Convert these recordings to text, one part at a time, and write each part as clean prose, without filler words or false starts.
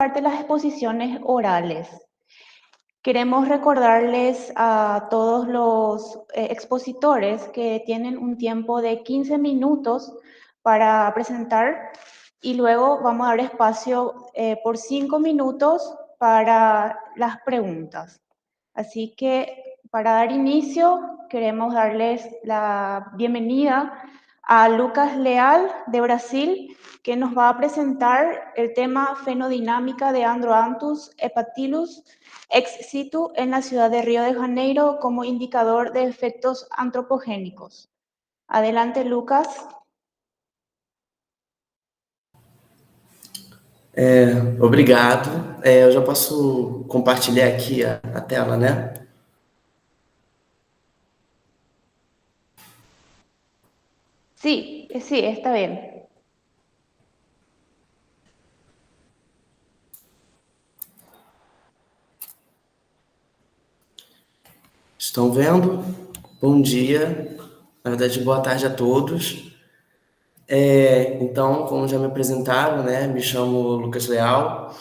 parte de las exposiciones orales. Queremos recordarles a todos los expositores que tienen un tiempo de 15 minutos para presentar y luego vamos a dar espacio por 5 minutos para las preguntas. Así que para dar inicio queremos darles la bienvenida a Lucas Leal de Brasil, que nos va a presentar el tema fenodinámica de Androanthus hepatylus ex situ en la ciudad de Río de Janeiro como indicador de efectos antropogénicos. Adelante, Lucas. Obrigado. Eu já posso compartilhar aqui a tela, né? Sí, está bien. Estão vendo? Bom dia. Na verdade, boa tarde a todos. Então, como já me apresentaram, né? Me chamo Lucas Leal.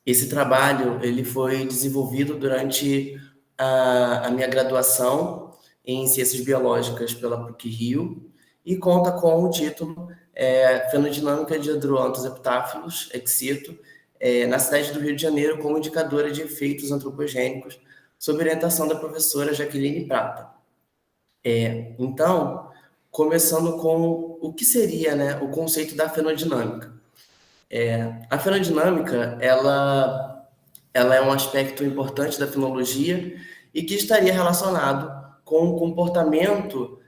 Esse trabalho ele foi desenvolvido durante a minha graduação em Ciências Biológicas pela PUC-Rio e conta com o título Fenodinâmica de Androanthus hepatylus ex situ na cidade do Rio de Janeiro como indicadora de efeitos antropogênicos sob orientação da professora Jaqueline Prata. Então, começando com o que seria, né, o conceito da fenodinâmica. A fenodinâmica, ela é um aspecto importante da fenologia e que estaria relacionado com o comportamento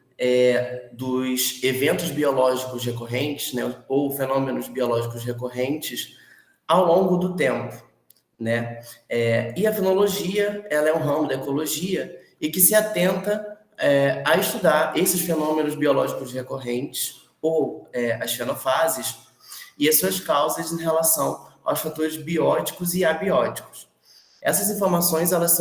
dos eventos biológicos recorrentes, né, ou fenômenos biológicos recorrentes ao longo do tempo, né? E a fenologia, ela é um ramo da ecologia e que se atenta a estudar esses fenômenos biológicos recorrentes ou as fenofases e as suas causas em relação aos fatores bióticos e abióticos. Essas informações elas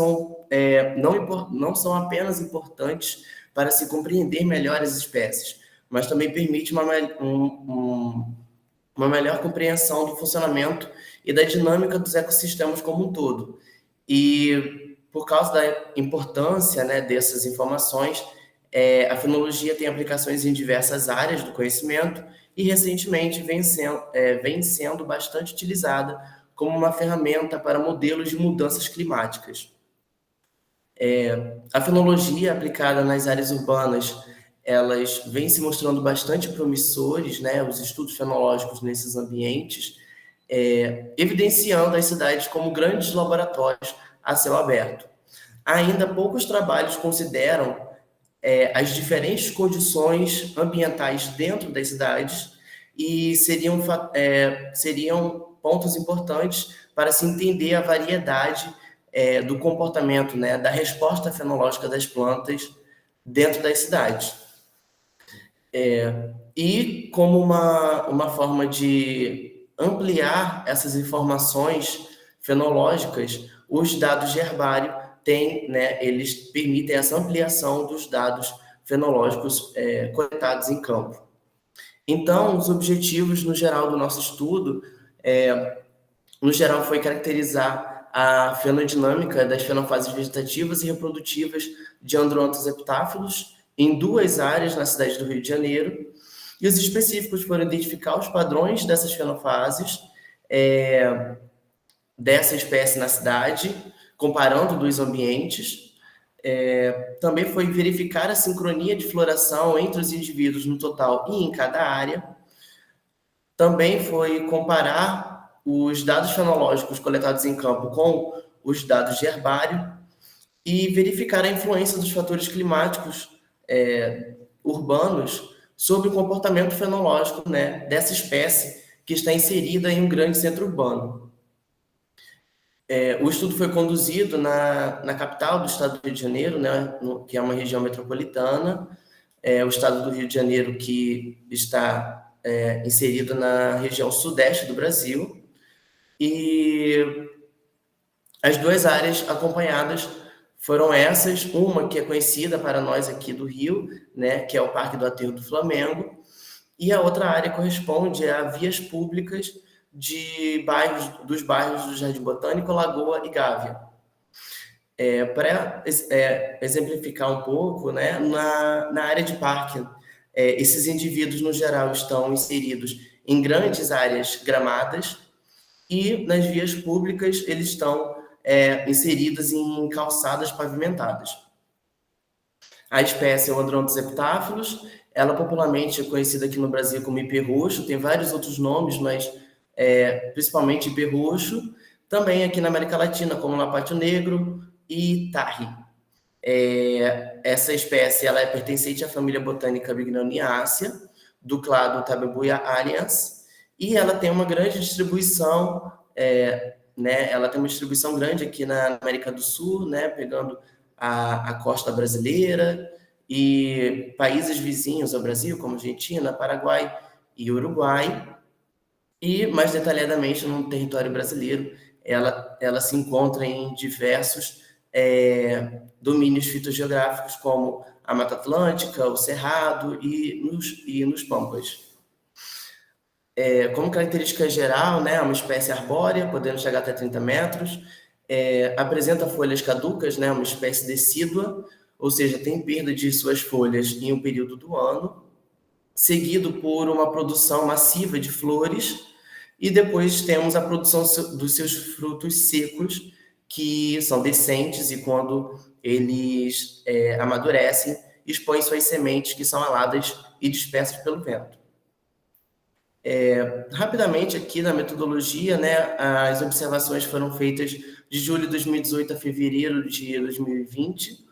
não são apenas importantes para se compreender melhor as espécies, mas também permite uma melhor compreensão do funcionamento e da dinâmica dos ecossistemas como um todo. E por causa da importância, né, dessas informações, a fenologia tem aplicações em diversas áreas do conhecimento e recentemente vem sendo bastante utilizada como uma ferramenta para modelos de mudanças climáticas. A fenologia aplicada nas áreas urbanas, elas vêm se mostrando bastante promissores, né, os estudos fenológicos nesses ambientes, evidenciando as cidades como grandes laboratórios a céu aberto. Ainda poucos trabalhos consideram as diferentes condições ambientais dentro das cidades e seriam pontos importantes para se entender a variedade do comportamento, né, da resposta fenológica das plantas dentro das cidades. E como uma forma de ampliar essas informações fenológicas, os dados de herbário eles permitem essa ampliação dos dados fenológicos coletados em campo. Então, os objetivos, no geral, do nosso estudo, no geral, foi caracterizar a fenodinâmica das fenofases vegetativas e reprodutivas de Androanthus hepatylus em 2 áreas na cidade do Rio de Janeiro, e os específicos foram identificar os padrões dessas fenofases dessa espécie na cidade, comparando 2 ambientes. Também foi verificar a sincronia de floração entre os indivíduos no total e em cada área. Também foi comparar os dados fenológicos coletados em campo com os dados de herbário e verificar a influência dos fatores climáticos urbanos sobre o comportamento fenológico, né, dessa espécie que está inserida em um grande centro urbano. O estudo foi conduzido na capital do estado do Rio de Janeiro, né, que é uma região metropolitana, o estado do Rio de Janeiro que está inserido na região sudeste do Brasil, e as 2 áreas acompanhadas foram essas, uma que é conhecida para nós aqui do Rio, né, que é o Parque do Aterro do Flamengo, e a outra área corresponde a vias públicas dos bairros do Jardim Botânico, Lagoa e Gávea. Para exemplificar um pouco, né, na área de parque, esses indivíduos, no geral, estão inseridos em grandes áreas gramadas e nas vias públicas eles estão inseridos em calçadas pavimentadas. A espécie é o Androntes heptáfilos, ela popularmente é conhecida aqui no Brasil como ipê roxo, tem vários outros nomes, mas principalmente ipê roxo, também aqui na América Latina, como lapátio negro e tarri. Essa espécie ela é pertencente à família botânica Bignoniaceae, do clado Tabebuia aliens, e ela tem uma grande distribuição, né, ela tem uma distribuição grande aqui na América do Sul, né, pegando a costa brasileira e países vizinhos ao Brasil, como Argentina, Paraguai e Uruguai, e mais detalhadamente no território brasileiro, ela se encontra em diversos domínios fitogeográficos, como a Mata Atlântica, o Cerrado e nos Pampas. Como característica geral, né, é uma espécie arbórea, podendo chegar até 30 metros, apresenta folhas caducas, né, uma espécie decídua, ou seja, tem perda de suas folhas em um período do ano, seguido por uma produção massiva de flores, e depois temos a produção dos seus frutos secos, que são decentes, e quando eles amadurecem, expõem suas sementes, que são aladas e dispersas pelo vento. Rapidamente aqui na metodologia, né, as observações foram feitas de julho de 2018 a fevereiro de 2020,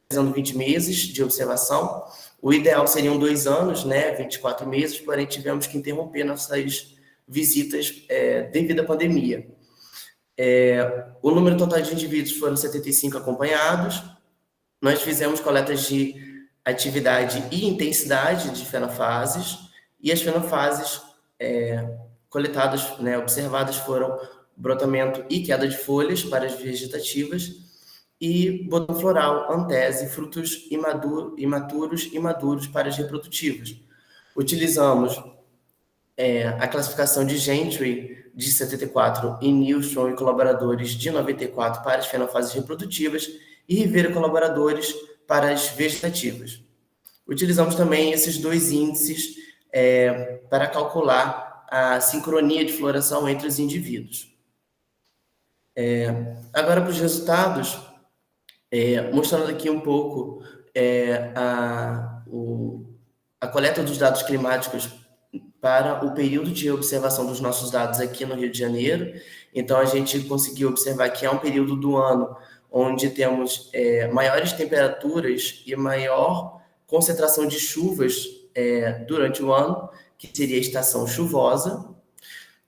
fazendo 20 meses de observação. O ideal seriam 2 anos, né, 24 meses, porém tivemos que interromper nossas visitas devido à pandemia. O número total de indivíduos foram 75 acompanhados. Nós fizemos coletas de atividade e intensidade de fenofases, e as fenofases coletadas, né, observadas foram brotamento e queda de folhas para as vegetativas e botão floral, antese, frutos imaturos e maduros para as reprodutivas. Utilizamos a classificação de Gentry de 74 e Nilsson e colaboradores de 94 para as fenofases reprodutivas e Rivera e colaboradores para as vegetativas. Utilizamos também esses 2 índices para calcular a sincronia de floração entre os indivíduos. Agora para os resultados, mostrando aqui um pouco a coleta dos dados climáticos para o período de observação dos nossos dados aqui no Rio de Janeiro. Então, a gente conseguiu observar que é um período do ano onde temos maiores temperaturas e maior concentração de chuvas durante o ano, que seria a estação chuvosa,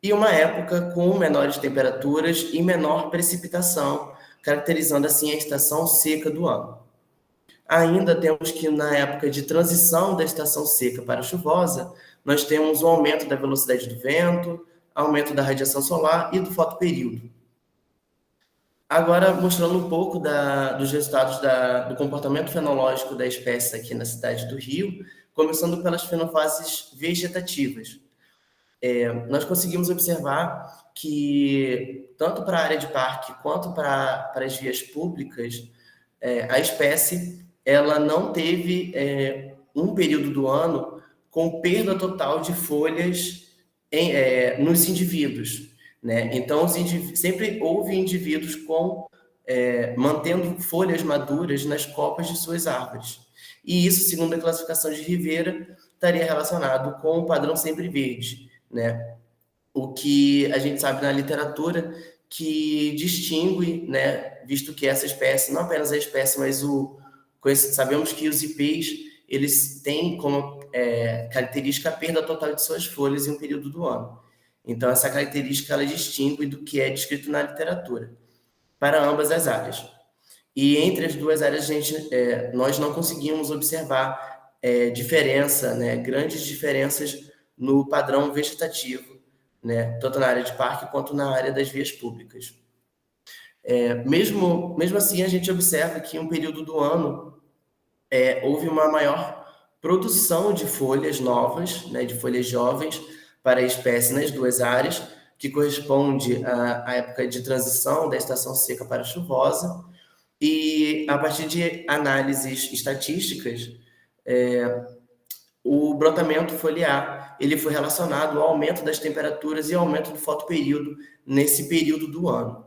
e uma época com menores temperaturas e menor precipitação, caracterizando assim a estação seca do ano. Ainda temos que, na época de transição da estação seca para a chuvosa, nós temos um aumento da velocidade do vento, aumento da radiação solar e do fotoperíodo. Agora, mostrando um pouco dos resultados do comportamento fenológico da espécie aqui na cidade do Rio, começando pelas fenofases vegetativas. Nós conseguimos observar que, tanto para a área de parque quanto para as vias públicas, a espécie ela não teve um período do ano com perda total de folhas nos indivíduos, né? Então, sempre houve indivíduos mantendo folhas maduras nas copas de suas árvores. E isso, segundo a classificação de Rivera, estaria relacionado com o padrão sempre verde, né? O que a gente sabe na literatura que distingue, né, visto que essa espécie, não apenas a espécie, mas sabemos que os ipês, eles têm como característica a perda total de suas folhas em um período do ano. Então, essa característica ela distingue do que é descrito na literatura, para ambas as áreas. E entre as duas áreas, nós não conseguimos observar diferença, né, grandes diferenças no padrão vegetativo, né, tanto na área de parque quanto na área das vias públicas. Mesmo assim, a gente observa que em um período do ano houve uma maior produção de folhas novas, né, de folhas jovens para a espécie nas duas áreas, que corresponde à época de transição da estação seca para a chuvosa, e a partir de análises estatísticas, o brotamento foliar ele foi relacionado ao aumento das temperaturas e ao aumento do fotoperíodo nesse período do ano.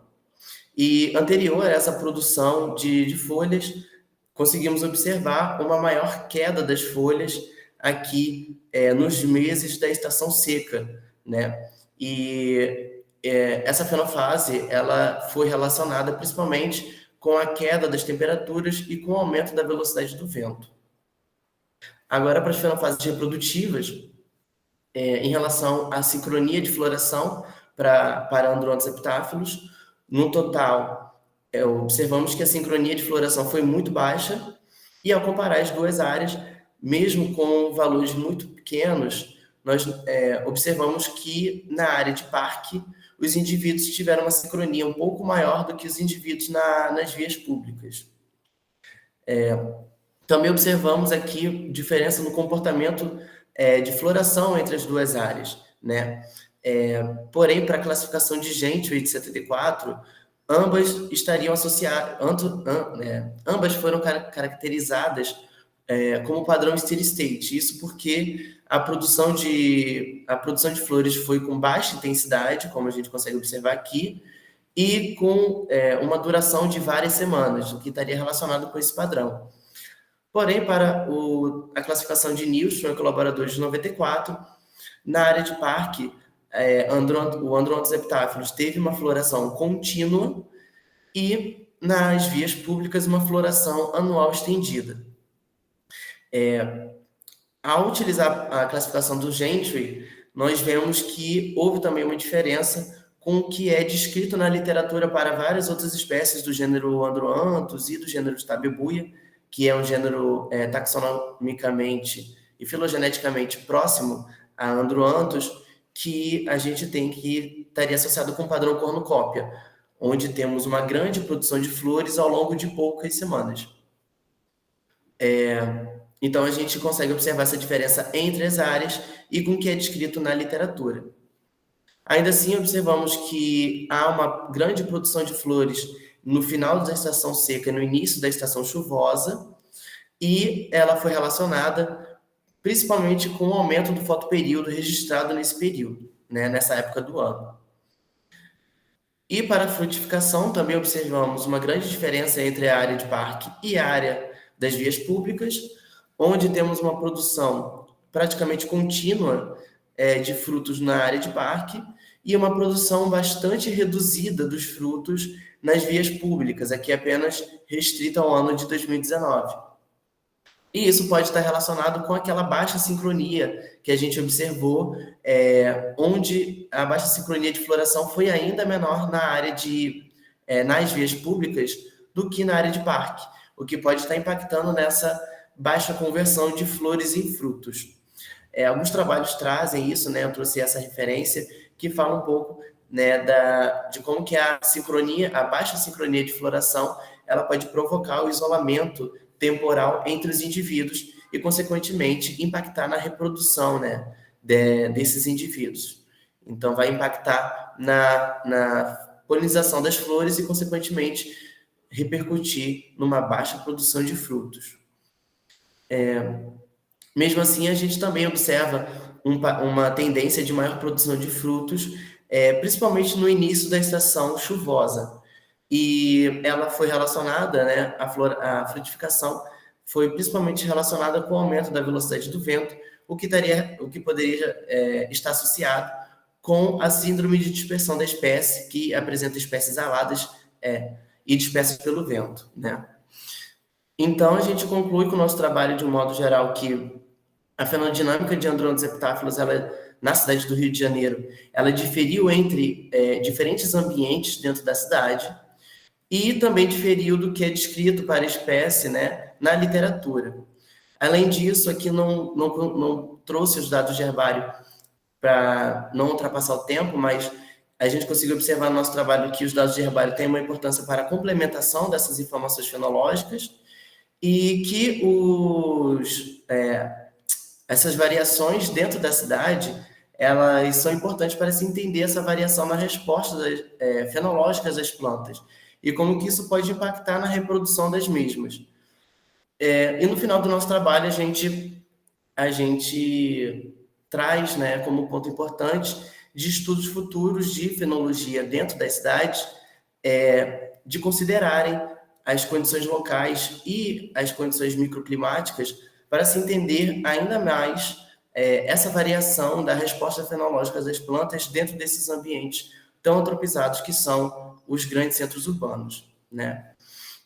E anterior a essa produção de folhas, conseguimos observar uma maior queda das folhas aqui nos meses da estação seca, né? E essa fenofase ela foi relacionada principalmente com a queda das temperaturas e com o aumento da velocidade do vento. Agora, para as fenofases reprodutivas, em relação à sincronia de floração para Androntes eptáfilos, no total, observamos que a sincronia de floração foi muito baixa, e ao comparar as duas áreas, mesmo com valores muito pequenos, nós observamos que na área de parque, os indivíduos tiveram uma sincronia um pouco maior do que os indivíduos nas vias públicas. Também observamos aqui diferença no comportamento de floração entre as duas áreas, né? Porém, para a classificação de Gentry de 74, ambas estariam associadas, ambas foram caracterizadas como padrão steady state. Isso porque a produção de flores foi com baixa intensidade, como a gente consegue observar aqui, e com uma duração de várias semanas, o que estaria relacionado com esse padrão. Porém, para a classificação de Nilsson e colaboradores de 94, na área de parque, o Androntes eptáfilos teve uma floração contínua e nas vias públicas uma floração anual estendida. Ao utilizar a classificação do Gentry, nós vemos que houve também uma diferença com o que é descrito na literatura para várias outras espécies do gênero Androanthus e do gênero Tabebuia, que é um gênero taxonomicamente e filogeneticamente próximo a Androanthus, que a gente tem que estaria associado com o padrão cornucópia, onde temos uma grande produção de flores ao longo de poucas semanas. Então, a gente consegue observar essa diferença entre as áreas e com o que é descrito na literatura. Ainda assim, observamos que há uma grande produção de flores no final da estação seca e no início da estação chuvosa, e ela foi relacionada principalmente com o aumento do fotoperíodo registrado nesse período, né, nessa época do ano. E para a frutificação, também observamos uma grande diferença entre a área de parque e a área das vias públicas, onde temos uma produção praticamente contínua de frutos na área de parque e uma produção bastante reduzida dos frutos nas vias públicas, aqui apenas restrita ao ano de 2019. E isso pode estar relacionado com aquela baixa sincronia que a gente observou, onde a baixa sincronia de floração foi ainda menor na área nas vias públicas do que na área de parque, o que pode estar impactando nessa baixa conversão de flores em frutos. Alguns trabalhos trazem isso, né? Eu trouxe essa referência que fala um pouco, né, de como que a baixa sincronia de floração, ela pode provocar o isolamento temporal entre os indivíduos e, consequentemente, impactar na reprodução, né, desses indivíduos. Então, vai impactar na polinização das flores e, consequentemente, repercutir numa baixa produção de frutos. Mesmo assim, a gente também observa uma tendência de maior produção de frutos, principalmente no início da estação chuvosa. E ela foi relacionada, né, a frutificação foi principalmente relacionada com o aumento da velocidade do vento, o que poderia estar associado com a síndrome de dispersão da espécie, que apresenta espécies aladas e dispersas pelo vento, né? Então, a gente conclui com o nosso trabalho, de um modo geral, que a fenodinâmica de Androntes eptáfilos, na cidade do Rio de Janeiro, ela diferiu entre diferentes ambientes dentro da cidade e também diferiu do que é descrito para a espécie, né, na literatura. Além disso, aqui não trouxe os dados de herbário para não ultrapassar o tempo, mas a gente conseguiu observar no nosso trabalho que os dados de herbário têm uma importância para a complementação dessas informações fenológicas e que essas variações dentro da cidade, elas são importantes para se entender essa variação na resposta fenológicas das plantas e como que isso pode impactar na reprodução das mesmas. E no final do nosso trabalho, a gente traz, né, como ponto importante de estudos futuros de fenologia dentro das cidades, de considerarem as condições locais e as condições microclimáticas para se entender ainda mais essa variação da resposta fenológica das plantas dentro desses ambientes tão antropizados que são os grandes centros urbanos, né?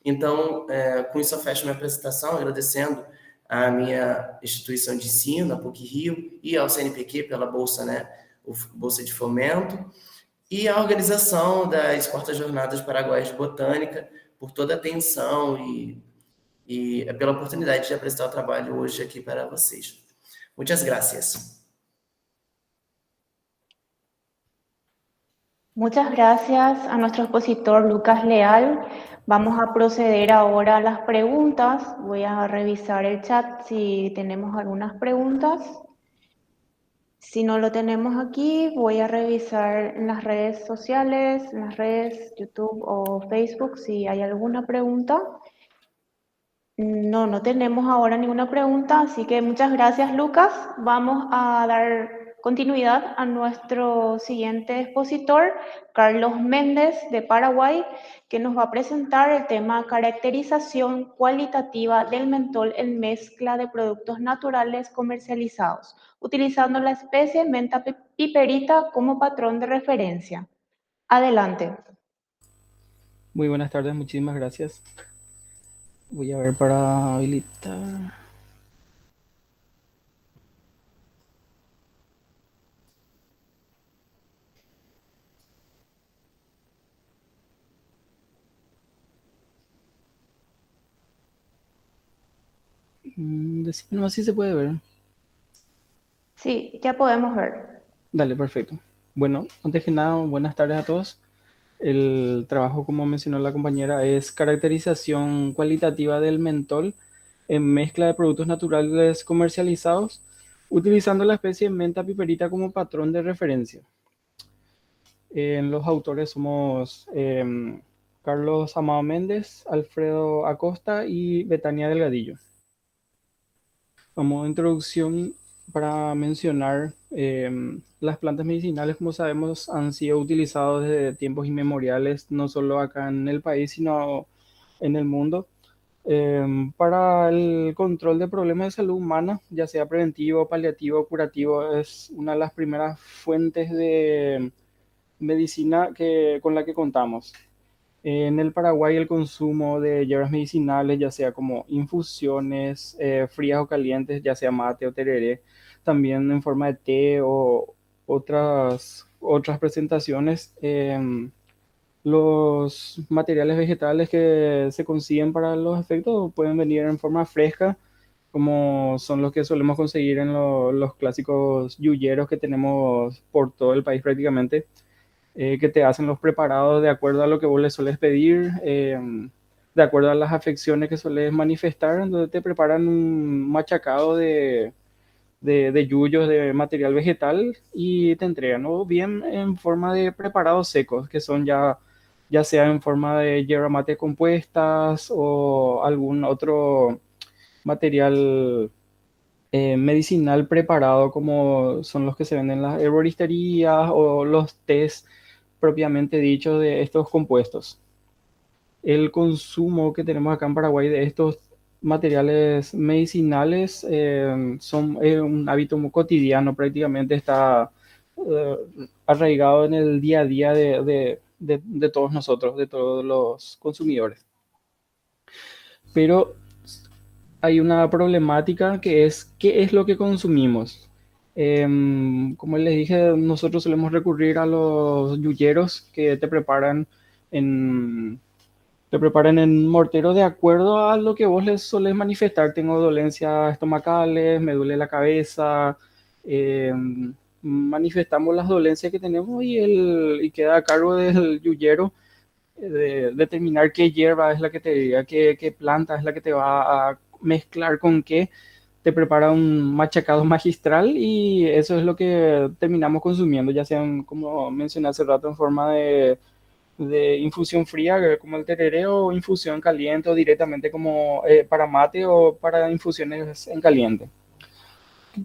Então, com isso eu fecho minha apresentação, agradecendo à minha instituição de ensino, a PUC-Rio, e ao CNPq pela bolsa, né, Bolsa de Fomento, e à organização das Quartas Jornadas Paraguaias de Botânica, por toda a atenção e pela oportunidade de apresentar o trabalho hoje aqui para vocês. Muitas gracias. Muchas gracias a nuestro expositor Lucas Leal. Vamos a proceder ahora a las preguntas. Voy a revisar el chat si tenemos algunas preguntas. Si no lo tenemos aquí, voy a revisar en las redes sociales, en las redes YouTube o Facebook si hay alguna pregunta. No tenemos ahora ninguna pregunta, así que muchas gracias, Lucas. Vamos a dar continuidad a nuestro siguiente expositor, Carlos Méndez, de Paraguay, que nos va a presentar el tema caracterización cualitativa del mentol en mezcla de productos naturales comercializados, utilizando la especie menta piperita como patrón de referencia. Adelante. Muy buenas tardes, muchísimas gracias. Voy a ver para habilitar. Decime nomás si se puede ver. Sí, ya podemos ver. Dale, perfecto. Bueno, antes que nada, buenas tardes a todos. El trabajo, como mencionó la compañera, es caracterización cualitativa del mentol en mezcla de productos naturales comercializados, utilizando la especie menta piperita como patrón de referencia. Los autores somos Carlos Amado Méndez, Alfredo Acosta y Betania Delgadillo. Como introducción, para mencionar, las plantas medicinales, como sabemos, han sido utilizadas desde tiempos inmemoriales, no solo acá en el país, sino en el mundo, para el control de problemas de salud humana, ya sea preventivo, paliativo, curativo. Es una de las primeras fuentes de medicina con la que contamos. En el Paraguay el consumo de hierbas medicinales, ya sea como infusiones frías o calientes, ya sea mate o tereré, también en forma de té o otras presentaciones, los materiales vegetales que se consiguen para los efectos pueden venir en forma fresca, como son los que solemos conseguir en los clásicos yuyeros que tenemos por todo el país prácticamente, que te hacen los preparados de acuerdo a lo que vos les sueles pedir, de acuerdo a las afecciones que sueles manifestar, donde te preparan un machacado de yuyos de material vegetal y te entregan, o bien en forma de preparados secos, que son ya sea en forma de yerba mate compuestas o algún otro material medicinal preparado, como son los que se venden en las herboristerías o los tés propiamente dicho de estos compuestos. El consumo que tenemos acá en Paraguay de estos materiales medicinales son un hábito muy cotidiano, prácticamente está arraigado en el día a día de todos nosotros, de todos los consumidores. Pero hay una problemática que es qué es lo que consumimos. Como les dije, nosotros solemos recurrir a los yuyeros que te preparan en mortero de acuerdo a lo que vos les solés manifestar. Tengo dolencias estomacales, me duele la cabeza, manifestamos las dolencias que tenemos y queda a cargo del yuyero de determinar qué hierba es la que te diga, qué planta es la que te va a mezclar con qué te prepara un machacado magistral y eso es lo que terminamos consumiendo, ya sean, como mencioné hace rato, en forma de infusión fría, como el tereré, o infusión caliente, o directamente como para mate o para infusiones en caliente.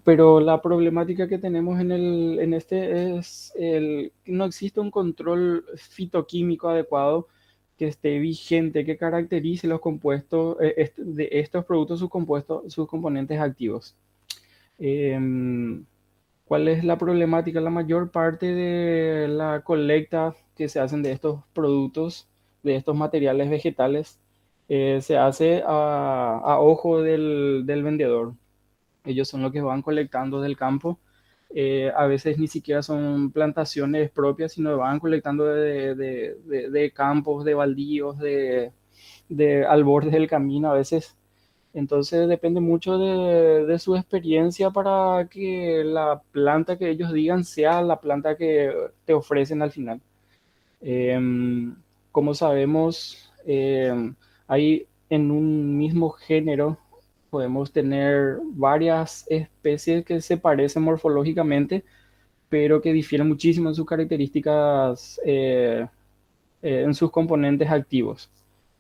Pero la problemática que tenemos en este es que no existe un control fitoquímico adecuado que esté vigente, que caracterice los compuestos de estos productos, sus compuestos, sus componentes activos. Em, ¿Cuál es la problemática? La mayor parte de la colecta que se hacen de estos productos, de estos materiales vegetales, se hace a ojo del vendedor. Ellos son los que van colectando del campo. A veces ni siquiera son plantaciones propias, sino van colectando de campos, de baldíos, al borde del camino a veces. Entonces depende mucho de su experiencia para que la planta que ellos digan sea la planta que te ofrecen al final. Em, Como sabemos, hay en un mismo género, podemos tener varias especies que se parecen morfológicamente, pero que difieren muchísimo en sus características, en sus componentes activos.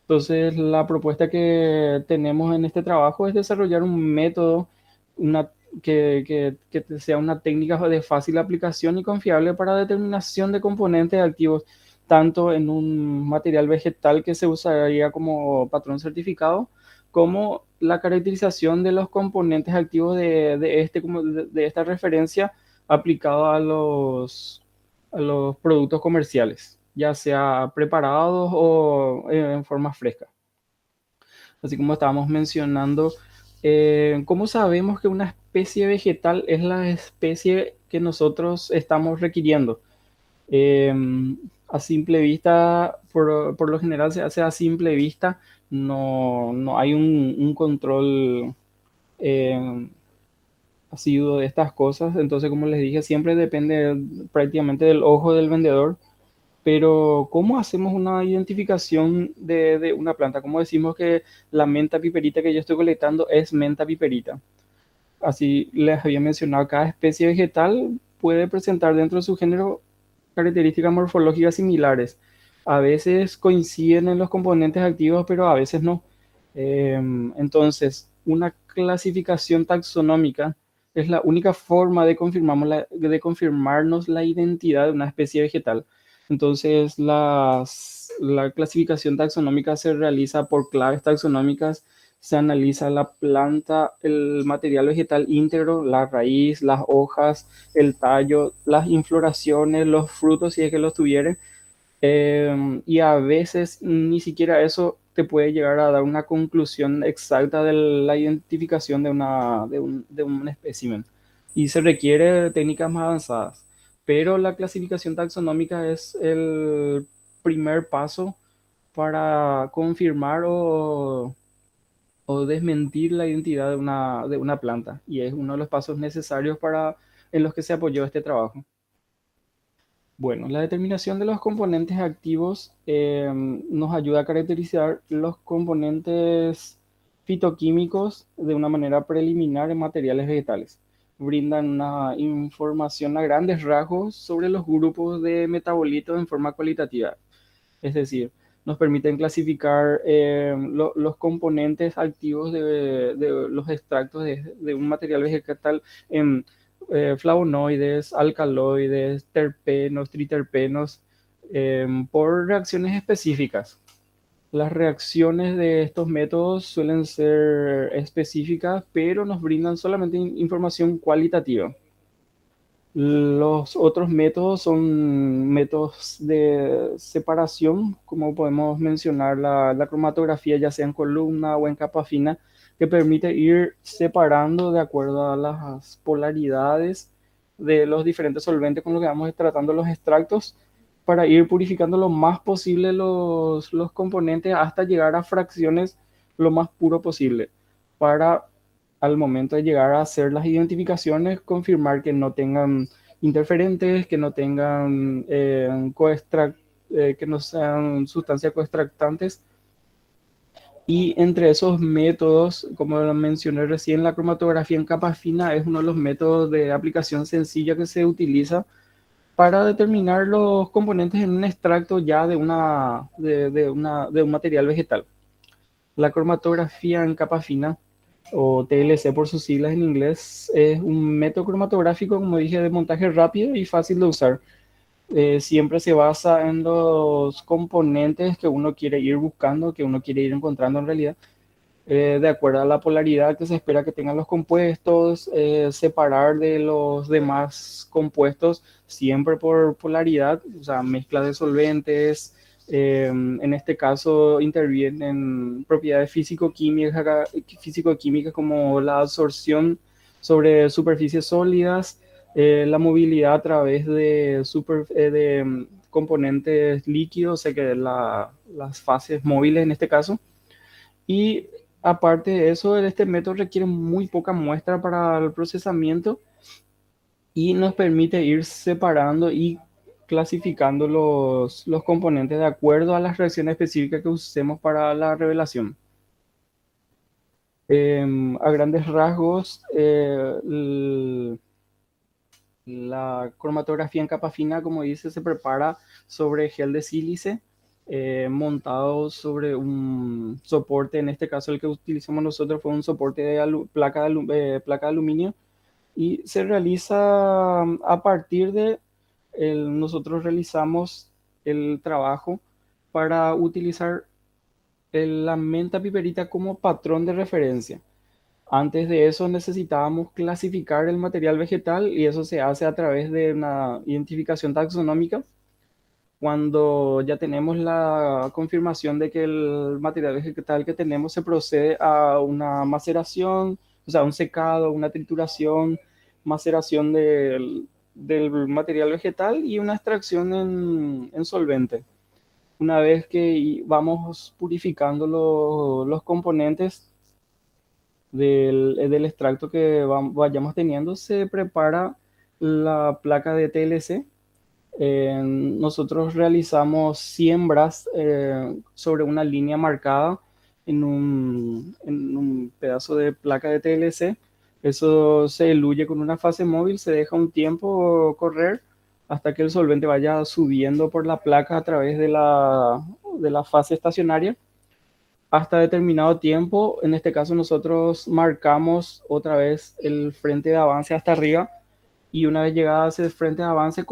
Entonces, la propuesta que tenemos en este trabajo es desarrollar un método, una, que sea una técnica de fácil aplicación y confiable para determinación de componentes activos, tanto en un material vegetal que se usaría como patrón certificado, como la caracterización de los componentes activos de esta referencia aplicado a los productos comerciales, ya sea preparados o en forma fresca. Así como estábamos mencionando, ¿cómo sabemos que una especie vegetal es la especie que nosotros estamos requiriendo? Eh, a simple vista, por lo general se hace a simple vista, no hay un control eh, asiduo de estas cosas. Entonces, como les dije, siempre depende prácticamente del ojo del vendedor. Pero, ¿cómo hacemos una identificación de una planta? ¿Cómo decimos que la menta piperita que yo estoy colectando es menta piperita? Así les había mencionado, cada especie vegetal puede presentar dentro de su género características morfológicas similares. A veces coinciden en los componentes activos, pero a veces no. Entonces, una clasificación taxonómica es la única forma de confirmarnos la identidad de una especie vegetal. Entonces, la clasificación taxonómica se realiza por claves taxonómicas. Se analiza la planta, el material vegetal íntegro, la raíz, las hojas, el tallo, las infloraciones, los frutos, si es que los tuviere. Y a veces ni siquiera eso te puede llegar a dar una conclusión exacta de la identificación de un espécimen. Y se requiere técnicas más avanzadas. Pero la clasificación taxonómica es el primer paso para confirmar o desmentir la identidad de una planta. Y es uno de los pasos necesarios en los que se apoyó este trabajo. Bueno, la determinación de los componentes activos nos ayuda a caracterizar los componentes fitoquímicos de una manera preliminar en materiales vegetales. Brindan una información a grandes rasgos sobre los grupos de metabolitos en forma cualitativa. Es decir, nos permiten clasificar los componentes activos de los extractos de un material vegetal en flavonoides, alcaloides, terpenos, triterpenos, por reacciones específicas. Las reacciones de estos métodos suelen ser específicas, pero nos brindan solamente información cualitativa. Los otros métodos son métodos de separación, como podemos mencionar la cromatografía, ya sea en columna o en capa fina, que permite ir separando de acuerdo a las polaridades de los diferentes solventes con los que vamos tratando los extractos, para ir purificando lo más posible los componentes hasta llegar a fracciones lo más puro posible, para al momento de llegar a hacer las identificaciones, confirmar que no tengan interferentes, que no tengan que no sean sustancias coextractantes Y entre esos métodos, como lo mencioné recién, la cromatografía en capa fina es uno de los métodos de aplicación sencilla que se utiliza para determinar los componentes en un extracto ya de un material vegetal. La cromatografía en capa fina, o TLC por sus siglas en inglés, es un método cromatográfico, como dije, de montaje rápido y fácil de usar. Siempre se basa en los componentes que uno quiere ir buscando, que uno quiere ir encontrando en realidad, de acuerdo a la polaridad que se espera que tengan los compuestos, separar de los demás compuestos siempre por polaridad, o sea, mezcla de solventes. En este caso intervienen propiedades físico-químicas como la absorción sobre superficies sólidas, la movilidad a través de componentes líquidos, o sea que las fases móviles en este caso. Y aparte de eso, este método requiere muy poca muestra para el procesamiento y nos permite ir separando y clasificando los componentes de acuerdo a las reacciones específicas que usemos para la revelación. A grandes rasgos, la cromatografía en capa fina, como dice, se prepara sobre gel de sílice, montado sobre un soporte. En este caso el que utilizamos nosotros fue un soporte de placa de aluminio, y se realiza a partir de, nosotros realizamos el trabajo para utilizar la menta piperita como patrón de referencia. Antes de eso necesitábamos clasificar el material vegetal, y eso se hace a través de una identificación taxonómica. Cuando ya tenemos la confirmación de que el material vegetal que tenemos se procede a una maceración, o sea, un secado, una trituración, maceración del material vegetal y una extracción en solvente. Una vez que vamos purificando los componentes del extracto que vayamos teniendo, se prepara la placa de TLC. Nosotros realizamos siembras sobre una línea marcada en un pedazo de placa de TLC. Eso se diluye con una fase móvil, se deja un tiempo correr hasta que el solvente vaya subiendo por la placa a través de la fase estacionaria hasta determinado tiempo. En este caso nosotros marcamos otra vez el frente de avance hasta arriba, y una vez llegada a ese frente de avance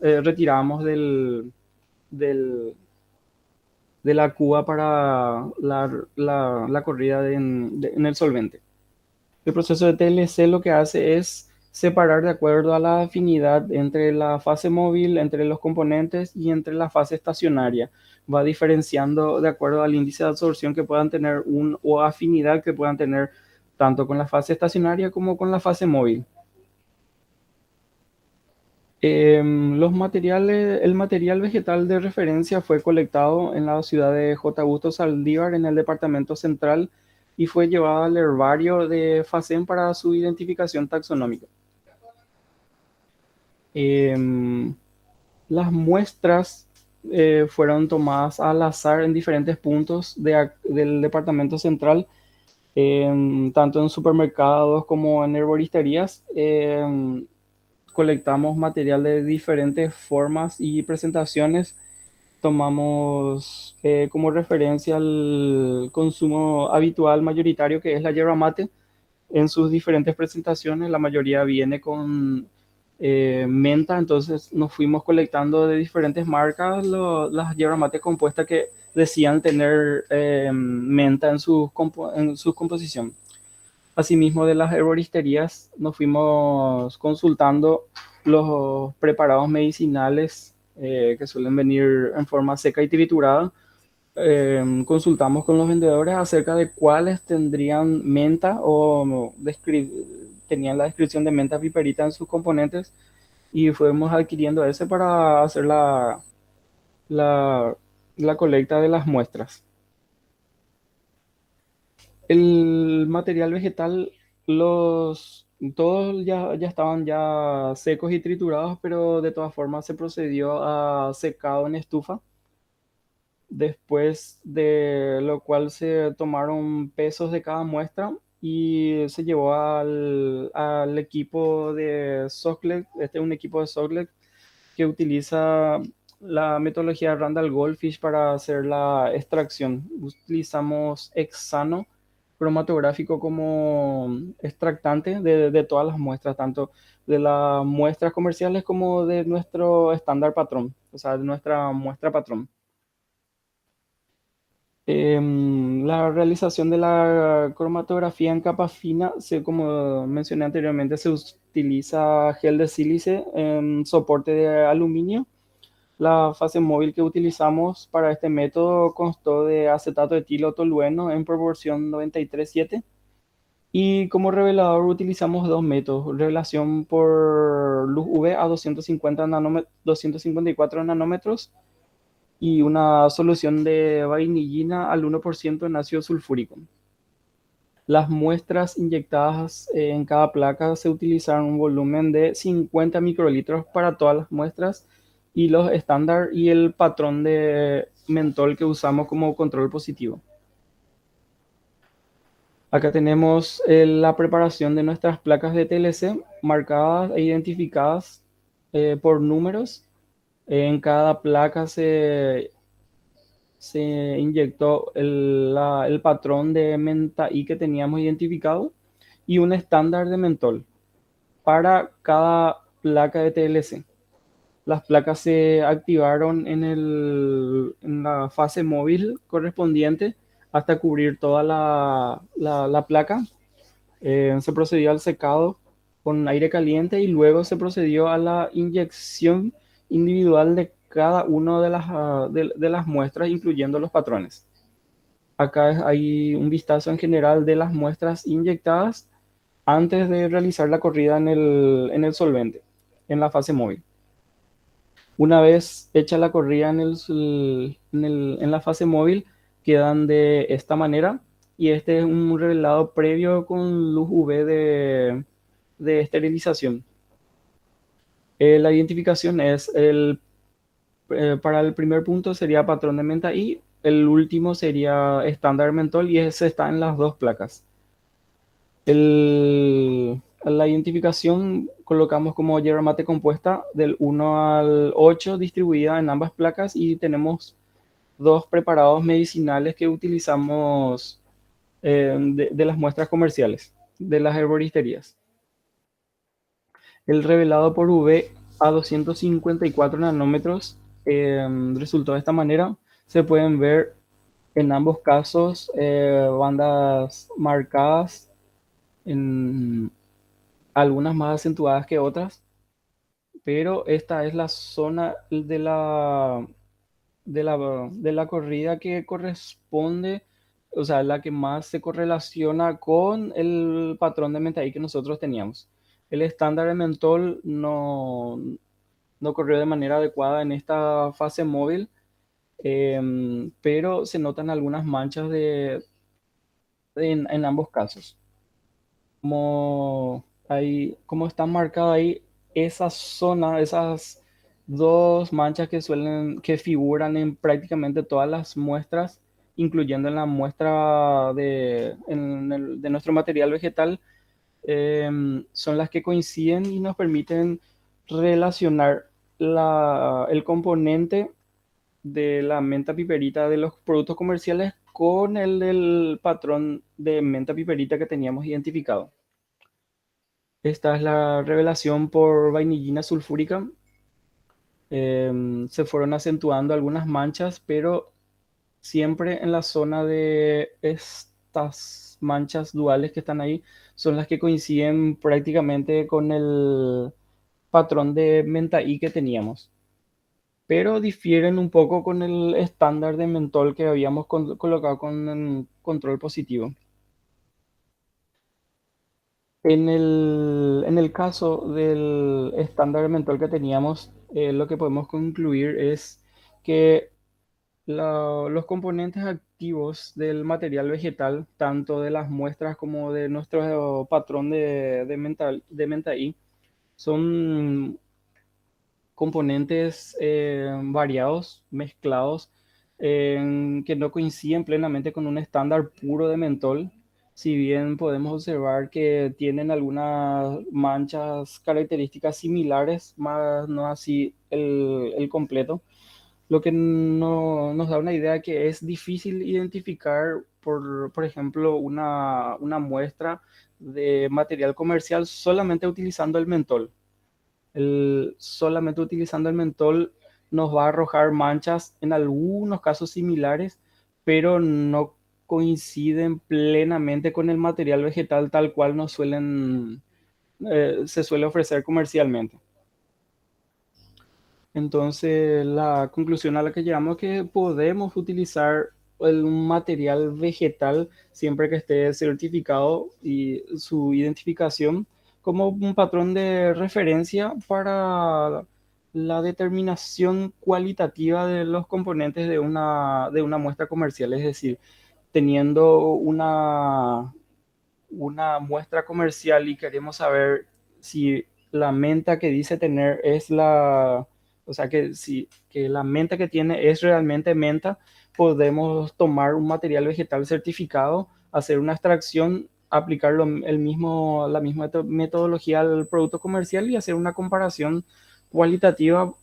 retiramos del- de la cuba para la corrida en el solvente. El proceso de TLC lo que hace es separar de acuerdo a la afinidad entre la fase móvil, entre los componentes y entre la fase estacionaria. Va diferenciando de acuerdo al índice de absorción que puedan tener o afinidad que puedan tener tanto con la fase estacionaria como con la fase móvil. El material vegetal de referencia fue colectado en la ciudad de J. Augusto Saldívar, en el departamento central, y fue llevado al herbario de FACEN para su identificación taxonómica. Em, las muestras fueron tomadas al azar en diferentes puntos del departamento central, tanto en supermercados como en herboristerías. Colectamos material de diferentes formas y presentaciones. Tomamos como referencia el consumo habitual mayoritario, que es la yerba mate. En sus diferentes presentaciones la mayoría viene con menta, entonces nos fuimos colectando de diferentes marcas las yerba mate compuestas que decían tener menta en su composición. Asimismo, de las herboristerías nos fuimos consultando los preparados medicinales que suelen venir en forma seca y triturada. Consultamos con los vendedores acerca de cuáles tendrían menta o tenían la descripción de menta piperita en sus componentes, y fuimos adquiriendo ese para hacer la, la colecta de las muestras. El material vegetal, todos ya estaban ya secos y triturados, pero de todas formas se procedió a secado en estufa. después de lo cual se tomaron pesos de cada muestra y se llevó al equipo de Soclet. Este es un equipo de Soclet que utiliza la metodología Randall Goldfish para hacer la extracción. Utilizamos hexano cromatográfico como extractante de todas las muestras, tanto de las muestras comerciales como de nuestro estándar patrón, o sea, de nuestra muestra patrón. La realización de la cromatografía en capa fina, como mencioné anteriormente, se utiliza gel de sílice en soporte de aluminio. La fase móvil que utilizamos para este método constó de acetato etilo tolueno en proporción 93:7 y como revelador utilizamos dos métodos: revelación por luz UV a 254 nanómetros y una solución de vainillina al 1% en ácido sulfúrico. Las muestras inyectadas en cada placa se utilizaron un volumen de 50 microlitros para todas las muestras y los estándar y el patrón de mentol que usamos como control positivo. Acá tenemos la preparación de nuestras placas de TLC marcadas e identificadas por números. En cada placa se inyectó el patrón de menta I que teníamos identificado y un estándar de mentol para cada placa de TLC. Las placas se activaron en la fase móvil correspondiente hasta cubrir toda la placa. Se procedió al secado con aire caliente y luego se procedió a la inyección individual de cada una de las muestras, incluyendo los patrones. Acá hay un vistazo en general de las muestras inyectadas antes de realizar la corrida en el solvente, en la fase móvil. Una vez hecha la corrida en la fase móvil, quedan de esta manera. Y este es un revelado previo con luz UV de esterilización. La identificación es para el primer punto sería patrón de menta y el último sería estándar mentol y ese está en las dos placas. La identificación colocamos como yerba mate compuesta del 1 al 8 distribuida en ambas placas y tenemos dos preparados medicinales que utilizamos de las muestras comerciales, de las herboristerías. El revelado por UV a 254 nanómetros resultó de esta manera. Se pueden ver en ambos casos bandas marcadas, en algunas más acentuadas que otras, pero esta es la zona de la corrida que corresponde, o sea, la que más se correlaciona con el patrón de menta I que nosotros teníamos. El estándar de mentol no corrió de manera adecuada en esta fase móvil, pero se notan algunas manchas en ambos casos. Como está marcada ahí esa zona, esas dos manchas que figuran en prácticamente todas las muestras, incluyendo en la muestra de nuestro material vegetal, son las que coinciden y nos permiten relacionar el componente de la menta piperita de los productos comerciales con el del patrón de menta piperita que teníamos identificado. Esta es la revelación por vainillina sulfúrica. Se fueron acentuando algunas manchas, pero siempre en la zona de estas manchas duales que están ahí son las que coinciden prácticamente con el patrón de menta I que teníamos, pero difieren un poco con el estándar de mentol que habíamos colocado con el control positivo. En el caso del estándar de mentol que teníamos, lo que podemos concluir es que los componentes activos del material vegetal, tanto de las muestras como de nuestro patrón de menta I, son componentes variados, mezclados, que no coinciden plenamente con un estándar puro de mentol, si bien podemos observar que tienen algunas manchas características similares, más no así el completo, lo que nos da una idea que es difícil identificar, por ejemplo, una muestra de material comercial solamente utilizando el mentol. Solamente utilizando el mentol nos va a arrojar manchas en algunos casos similares, pero no coinciden plenamente con el material vegetal tal cual se suele ofrecer comercialmente. Entonces, la conclusión a la que llegamos es que podemos utilizar un material vegetal siempre que esté certificado y su identificación como un patrón de referencia para la determinación cualitativa de los componentes de una muestra comercial. Es decir, teniendo una muestra comercial y queremos saber si la menta que dice tener es o sea, que si que la menta que tiene es realmente menta, podemos tomar un material vegetal certificado, hacer una extracción, aplicar la misma metodología al producto comercial y hacer una comparación cualitativa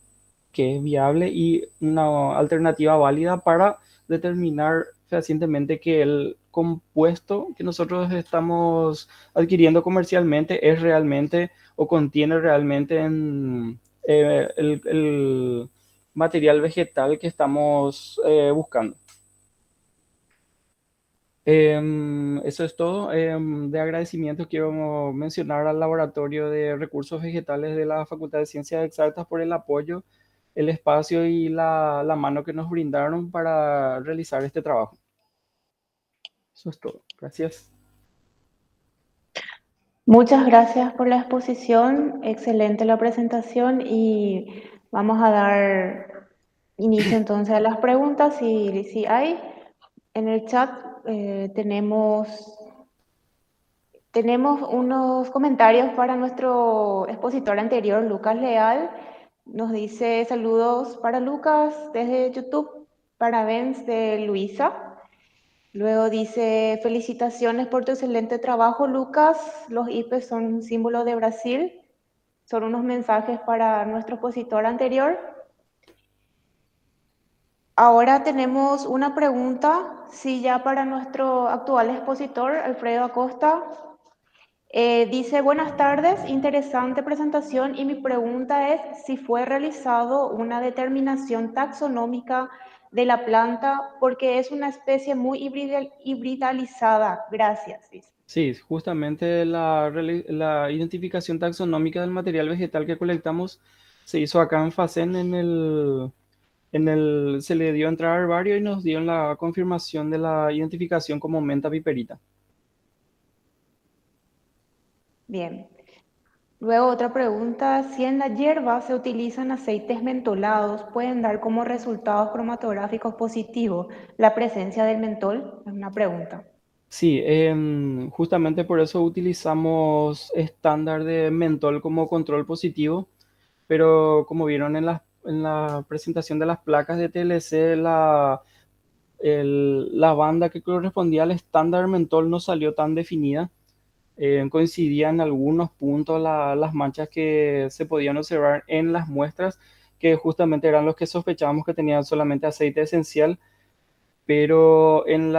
que es viable y una alternativa válida para determinar fehacientemente que el compuesto que nosotros estamos adquiriendo comercialmente es realmente o contiene realmente el material vegetal que estamos buscando. Eso es todo. De agradecimiento quiero mencionar al Laboratorio de Recursos Vegetales de la Facultad de Ciencias Exactas por el apoyo, el espacio y la mano que nos brindaron para realizar este trabajo. Eso es todo. Gracias. Muchas gracias por la exposición, excelente la presentación y vamos a dar inicio entonces a las preguntas si hay. En el chat tenemos unos comentarios para nuestro expositor anterior, Lucas Leal. Nos dice saludos para Lucas desde YouTube, parabéns de Luisa. Luego dice felicitaciones por tu excelente trabajo, Lucas. Los IPES son un símbolo de Brasil. Son unos mensajes para nuestro expositor anterior. Ahora tenemos una pregunta, sí, ya para nuestro actual expositor, Alfredo Acosta. Dice, buenas tardes, interesante presentación y mi pregunta es si fue realizado una determinación taxonómica de la planta porque es una especie muy hibridalizada. Gracias. Dice. Sí, justamente la identificación taxonómica del material vegetal que colectamos se hizo acá en FACEN se le dio entrada al herbario y nos dieron la confirmación de la identificación como menta piperita. Bien. Luego otra pregunta, si en la hierba se utilizan aceites mentolados, ¿pueden dar como resultados cromatográficos positivos la presencia del mentol? Es una pregunta. Sí, justamente por eso utilizamos estándar de mentol como control positivo, pero como vieron en la presentación de las placas de TLC, la banda que correspondía al estándar mentol no salió tan definida. Coincidían en algunos puntos las manchas que se podían observar en las muestras, que justamente eran los que sospechábamos que tenían solamente aceite esencial, pero en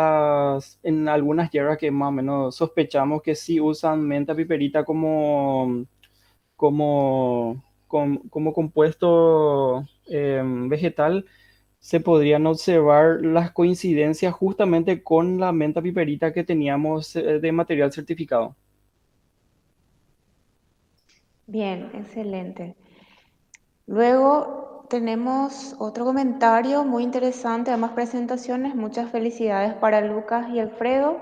algunas hierbas que más o menos sospechamos que sí usan menta piperita como compuesto vegetal, se podrían observar las coincidencias justamente con la menta piperita que teníamos de material certificado. Bien, excelente. Luego tenemos otro comentario muy interesante, además presentaciones. Muchas felicidades para Lucas y Alfredo.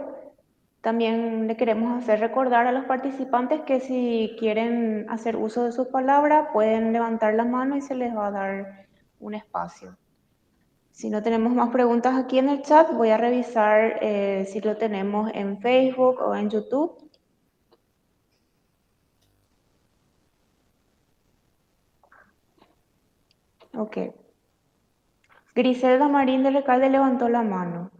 También le queremos hacer recordar a los participantes que si quieren hacer uso de su palabra, pueden levantar la mano y se les va a dar un espacio. Si no tenemos más preguntas aquí en el chat, voy a revisar si lo tenemos en Facebook o en YouTube. Ok. Griselda Marín de Recalde levantó la mano.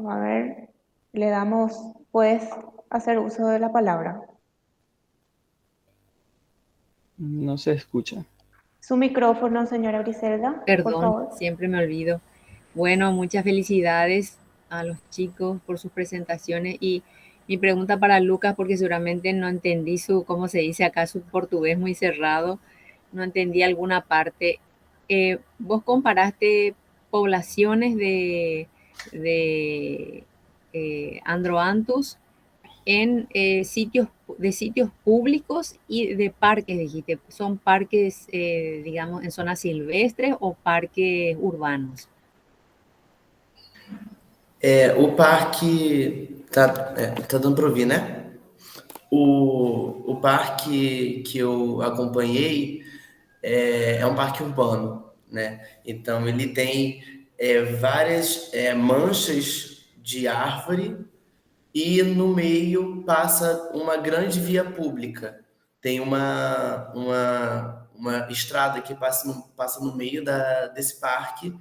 A ver, le damos, puedes hacer uso de la palabra. No se escucha. Su micrófono, señora Griselda, por Perdón, favor. siempre me olvido. Bueno, muchas felicidades a los chicos por sus presentaciones y mi pregunta para Lucas, porque seguramente no entendí su, ¿cómo se dice acá? Su portugués muy cerrado, no entendí alguna parte. Vos comparaste poblaciones de Androanthus en sitios públicos y de parques, dijiste. ¿Son parques, digamos, en zonas silvestres o parques urbanos? O parque tá dando para ouvir, né? O parque que eu acompanhei é um parque urbano, né? Então ele tem várias manchas de árvore e no meio passa uma grande via pública. Tem uma estrada que passa no meio desse parque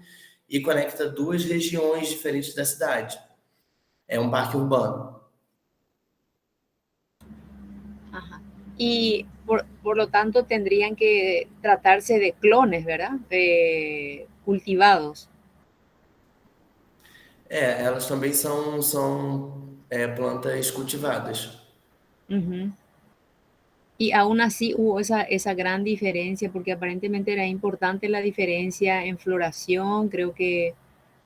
e conecta duas regiões diferentes da cidade. É um parque urbano. Ajá. Y por lo tanto tendrían que tratarse de clones, ¿verdad? Cultivados. Elas também são plantas cultivadas. Ujú. Y aún así hubo esa gran diferencia, porque aparentemente era importante la diferencia en floración, creo que,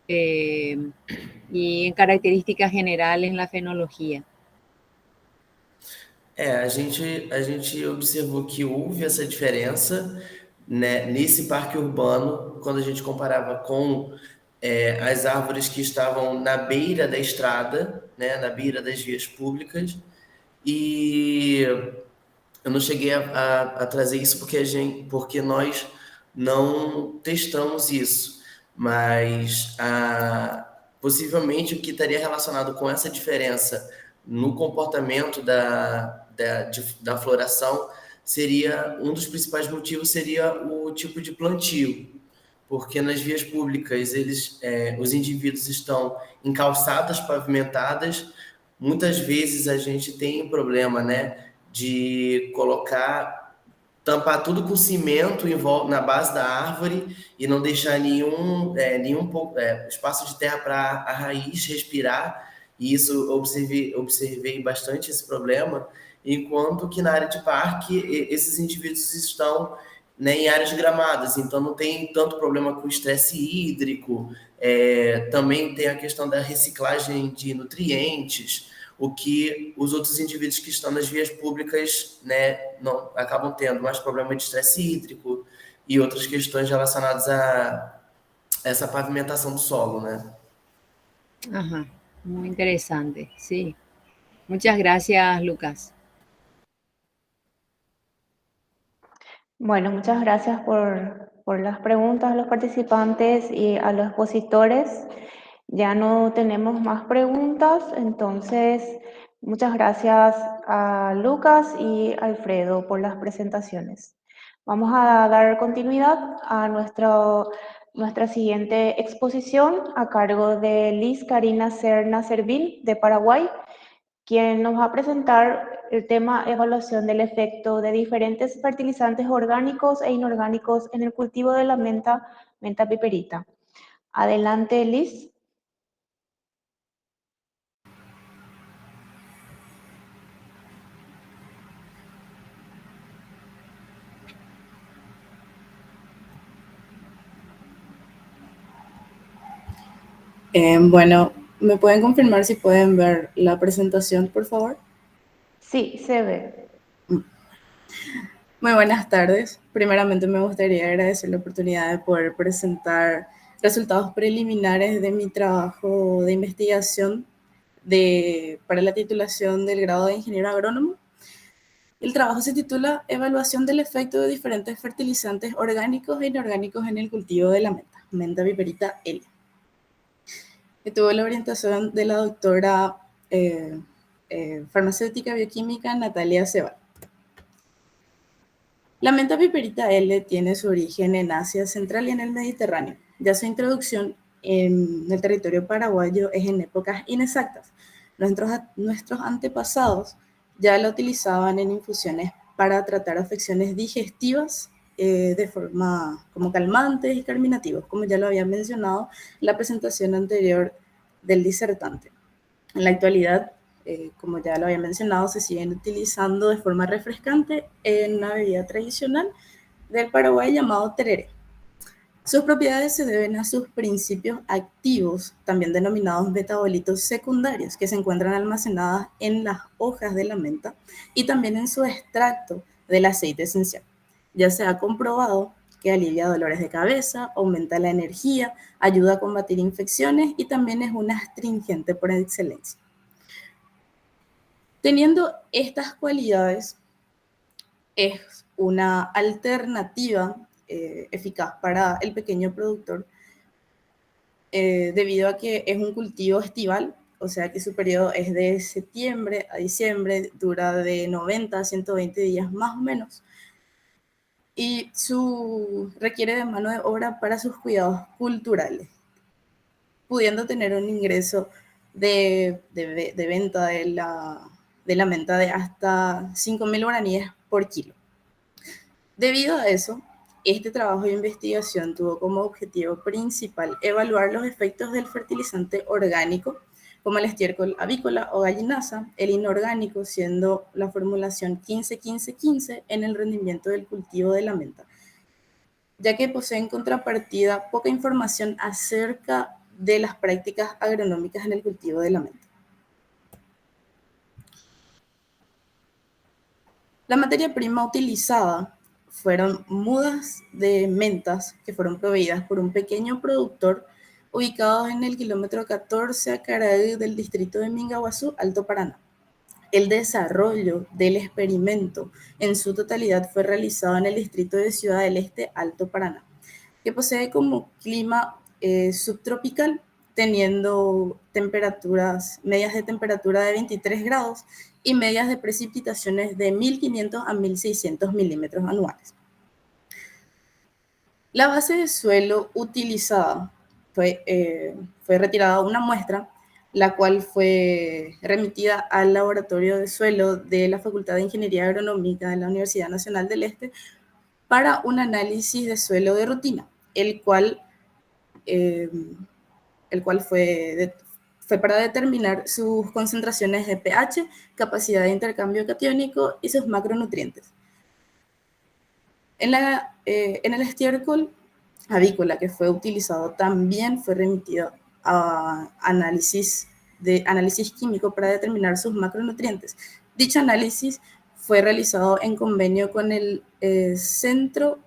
eh, y en características generales en la fenología. A gente observou que houve essa diferença, né, nesse parque urbano, quando a gente comparava com as árvores que estavam na beira da estrada, né, na beira das vias públicas, e eu não cheguei a trazer isso porque nós não testamos isso, mas possivelmente o que estaria relacionado com essa diferença no comportamento da floração seria um dos principais motivos seria o tipo de plantio, porque nas vias públicas os indivíduos estão em calçadas pavimentadas. Muitas vezes a gente tem um problema, né, de tampar tudo com cimento na base da árvore e não deixar nenhum espaço de terra para a raiz respirar. E isso observei bastante esse problema, enquanto que na área de parque esses indivíduos estão, né, em áreas gramadas, então não tem tanto problema com estresse hídrico. Também tem a questão da reciclagem de nutrientes, o que os outros indivíduos que estão nas vias públicas, né, não acabam tendo mais problema de estresse hídrico e outras questões relacionadas a essa pavimentação do solo, né? Ajá, muy interesante, sí. Muchas gracias, Lucas. Bueno, muchas gracias por las preguntas a los participantes y a los expositores. Ya no tenemos más preguntas, entonces muchas gracias a Lucas y Alfredo por las presentaciones. Vamos a dar continuidad a nuestra siguiente exposición a cargo de Liz Karina Serna Servil de Paraguay, quien nos va a presentar el tema evaluación del efecto de diferentes fertilizantes orgánicos e inorgánicos en el cultivo de la menta piperita. Adelante, Liz. Bueno, ¿me pueden confirmar si pueden ver la presentación, por favor? Sí, se ve. Muy buenas tardes. Primeramente me gustaría agradecer la oportunidad de poder presentar resultados preliminares de mi trabajo de investigación para la titulación del grado de ingeniero agrónomo. El trabajo se titula Evaluación del efecto de diferentes fertilizantes orgánicos e inorgánicos en el cultivo de la menta piperita L. Que tuvo la orientación de la doctora farmacéutica bioquímica Natalia Cebal. La menta piperita L tiene su origen en Asia Central y en el Mediterráneo. ya su introducción en el territorio paraguayo es en épocas inexactas. Nuestros antepasados ya la utilizaban en infusiones para tratar afecciones digestivas de forma como calmantes y carminativos, como ya lo había mencionado en la presentación anterior del disertante. En la actualidad, como ya lo había mencionado, se siguen utilizando de forma refrescante en una bebida tradicional del Paraguay llamado tereré. Sus propiedades se deben a sus principios activos, también denominados metabolitos secundarios, que se encuentran almacenadas en las hojas de la menta y también en su extracto del aceite esencial. Ya se ha comprobado que alivia dolores de cabeza, aumenta la energía, ayuda a combatir infecciones y también es un astringente por excelencia. Teniendo estas cualidades, es una alternativa eficaz para el pequeño productor debido a que es un cultivo estival, o sea que su periodo es de septiembre a diciembre, dura de 90 a 120 días más o menos, y requiere de mano de obra para sus cuidados culturales, pudiendo tener un ingreso de venta de la menta de hasta 5.000 guaraníes por kilo. Debido a eso, este trabajo de investigación tuvo como objetivo principal evaluar los efectos del fertilizante orgánico, como el estiércol avícola o gallinaza, el inorgánico siendo la formulación 15-15-15 en el rendimiento del cultivo de la menta, ya que posee en contrapartida poca información acerca de las prácticas agronómicas en el cultivo de la menta. La materia prima utilizada fueron mudas de mentas que fueron proveídas por un pequeño productor ubicado en el kilómetro 14 a Caraí del distrito de Mingaguazú, Alto Paraná. El desarrollo del experimento en su totalidad fue realizado en el distrito de Ciudad del Este, Alto Paraná, que posee como clima subtropical, teniendo medias de temperatura de 23 grados y medias de precipitaciones de 1.500 a 1.600 milímetros anuales. La base de suelo utilizada fue retirada una muestra, la cual fue remitida al laboratorio de suelo de la Facultad de Ingeniería Agronómica de la Universidad Nacional del Este para un análisis de suelo de rutina, el cual fue para determinar sus concentraciones de pH, capacidad de intercambio catiónico y sus macronutrientes. En el estiércol avícola que fue utilizado también fue remitido a análisis químico para determinar sus macronutrientes. Dicho análisis fue realizado en convenio con el Centro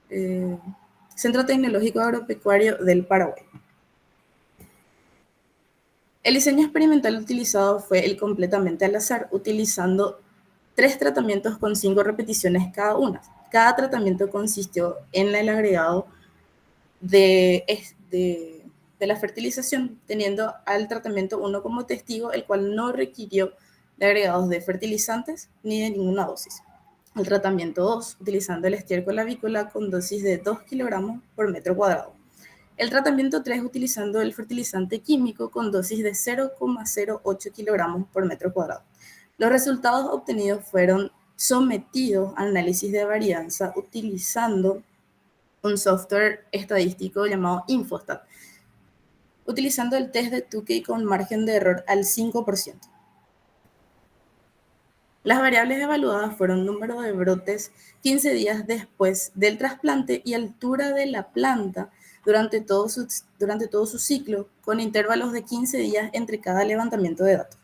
Tecnológico Agropecuario del Paraguay. El diseño experimental utilizado fue el completamente al azar, utilizando 3 tratamientos con 5 repeticiones cada una. Cada tratamiento consistió en el agregado de la fertilización, teniendo al tratamiento 1 como testigo, el cual no requirió de agregados de fertilizantes ni de ninguna dosis. El tratamiento 2, utilizando el estiércol avícola con dosis de 2 kilogramos por metro cuadrado. El tratamiento 3, utilizando el fertilizante químico con dosis de 0,08 kilogramos por metro cuadrado. Los resultados obtenidos fueron sometidos a análisis de varianza utilizando un software estadístico llamado Infostat, utilizando el test de Tukey con margen de error al 5%. Las variables evaluadas fueron número de brotes 15 días después del trasplante y altura de la planta durante todo su ciclo, con intervalos de 15 días entre cada levantamiento de datos.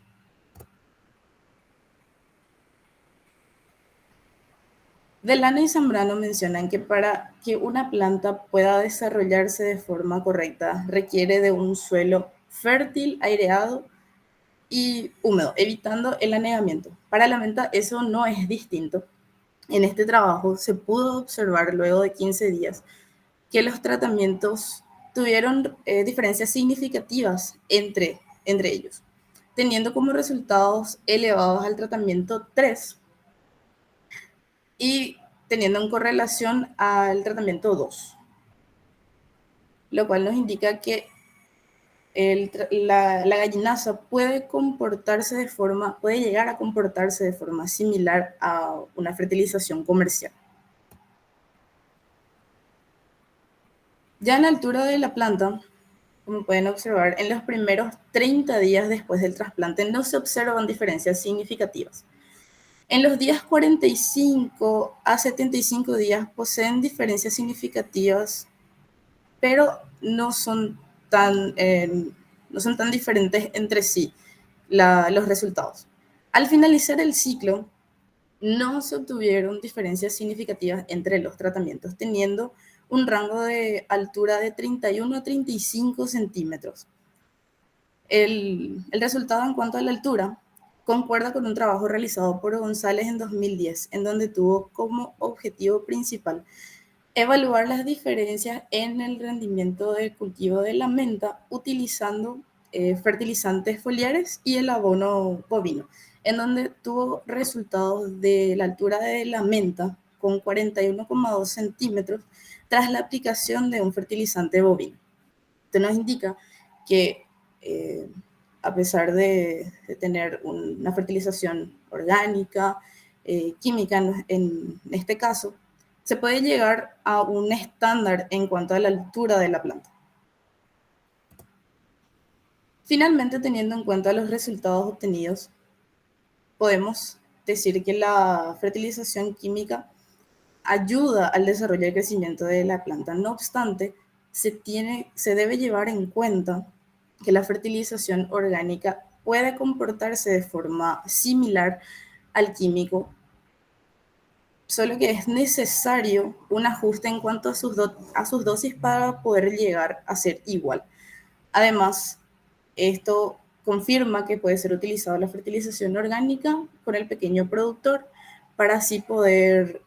Delano y Zambrano mencionan que para que una planta pueda desarrollarse de forma correcta requiere de un suelo fértil, aireado y húmedo, evitando el anegamiento. Para la menta eso no es distinto. En este trabajo se pudo observar luego de 15 días que los tratamientos tuvieron diferencias significativas entre ellos, teniendo como resultados elevados al tratamiento 3 y teniendo en correlación al tratamiento 2. lo cual nos indica que la gallinaza puede puede llegar a comportarse de forma similar a una fertilización comercial. Ya en la altura de la planta, como pueden observar, en los primeros 30 días después del trasplante no se observan diferencias significativas. En los días 45 a 75 días poseen diferencias significativas, pero no son tan diferentes entre sí los resultados. Al finalizar el ciclo, no se obtuvieron diferencias significativas entre los tratamientos, teniendo un rango de altura de 31 a 35 centímetros. El resultado en cuanto a la altura concuerda con un trabajo realizado por González en 2010, en donde tuvo como objetivo principal evaluar las diferencias en el rendimiento del cultivo de la menta utilizando fertilizantes foliares y el abono bovino, en donde tuvo resultados de la altura de la menta con 41,2 centímetros tras la aplicación de un fertilizante bovino. Esto nos indica que eh, a pesar de tener una fertilización orgánica, química en este caso, se puede llegar a un estándar en cuanto a la altura de la planta. Finalmente, teniendo en cuenta los resultados obtenidos, podemos decir que la fertilización química ayuda al desarrollo y crecimiento de la planta. No obstante, se debe llevar en cuenta que la fertilización orgánica puede comportarse de forma similar al químico, solo que es necesario un ajuste en cuanto a sus dosis para poder llegar a ser igual. Además, esto confirma que puede ser utilizada la fertilización orgánica con el pequeño productor para así poder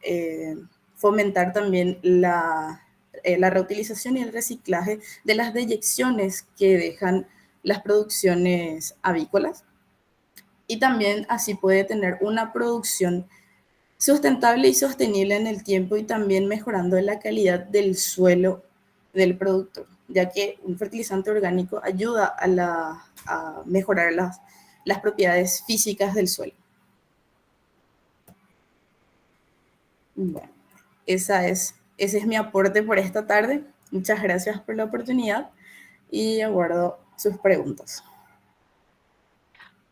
fomentar también la reutilización y el reciclaje de las deyecciones que dejan las producciones avícolas, y también así puede tener una producción sustentable y sostenible en el tiempo, y también mejorando la calidad del suelo del productor, ya que un fertilizante orgánico ayuda a mejorar las propiedades físicas del suelo. Bueno, ese es mi aporte por esta tarde. Muchas gracias por la oportunidad y aguardo sus preguntas.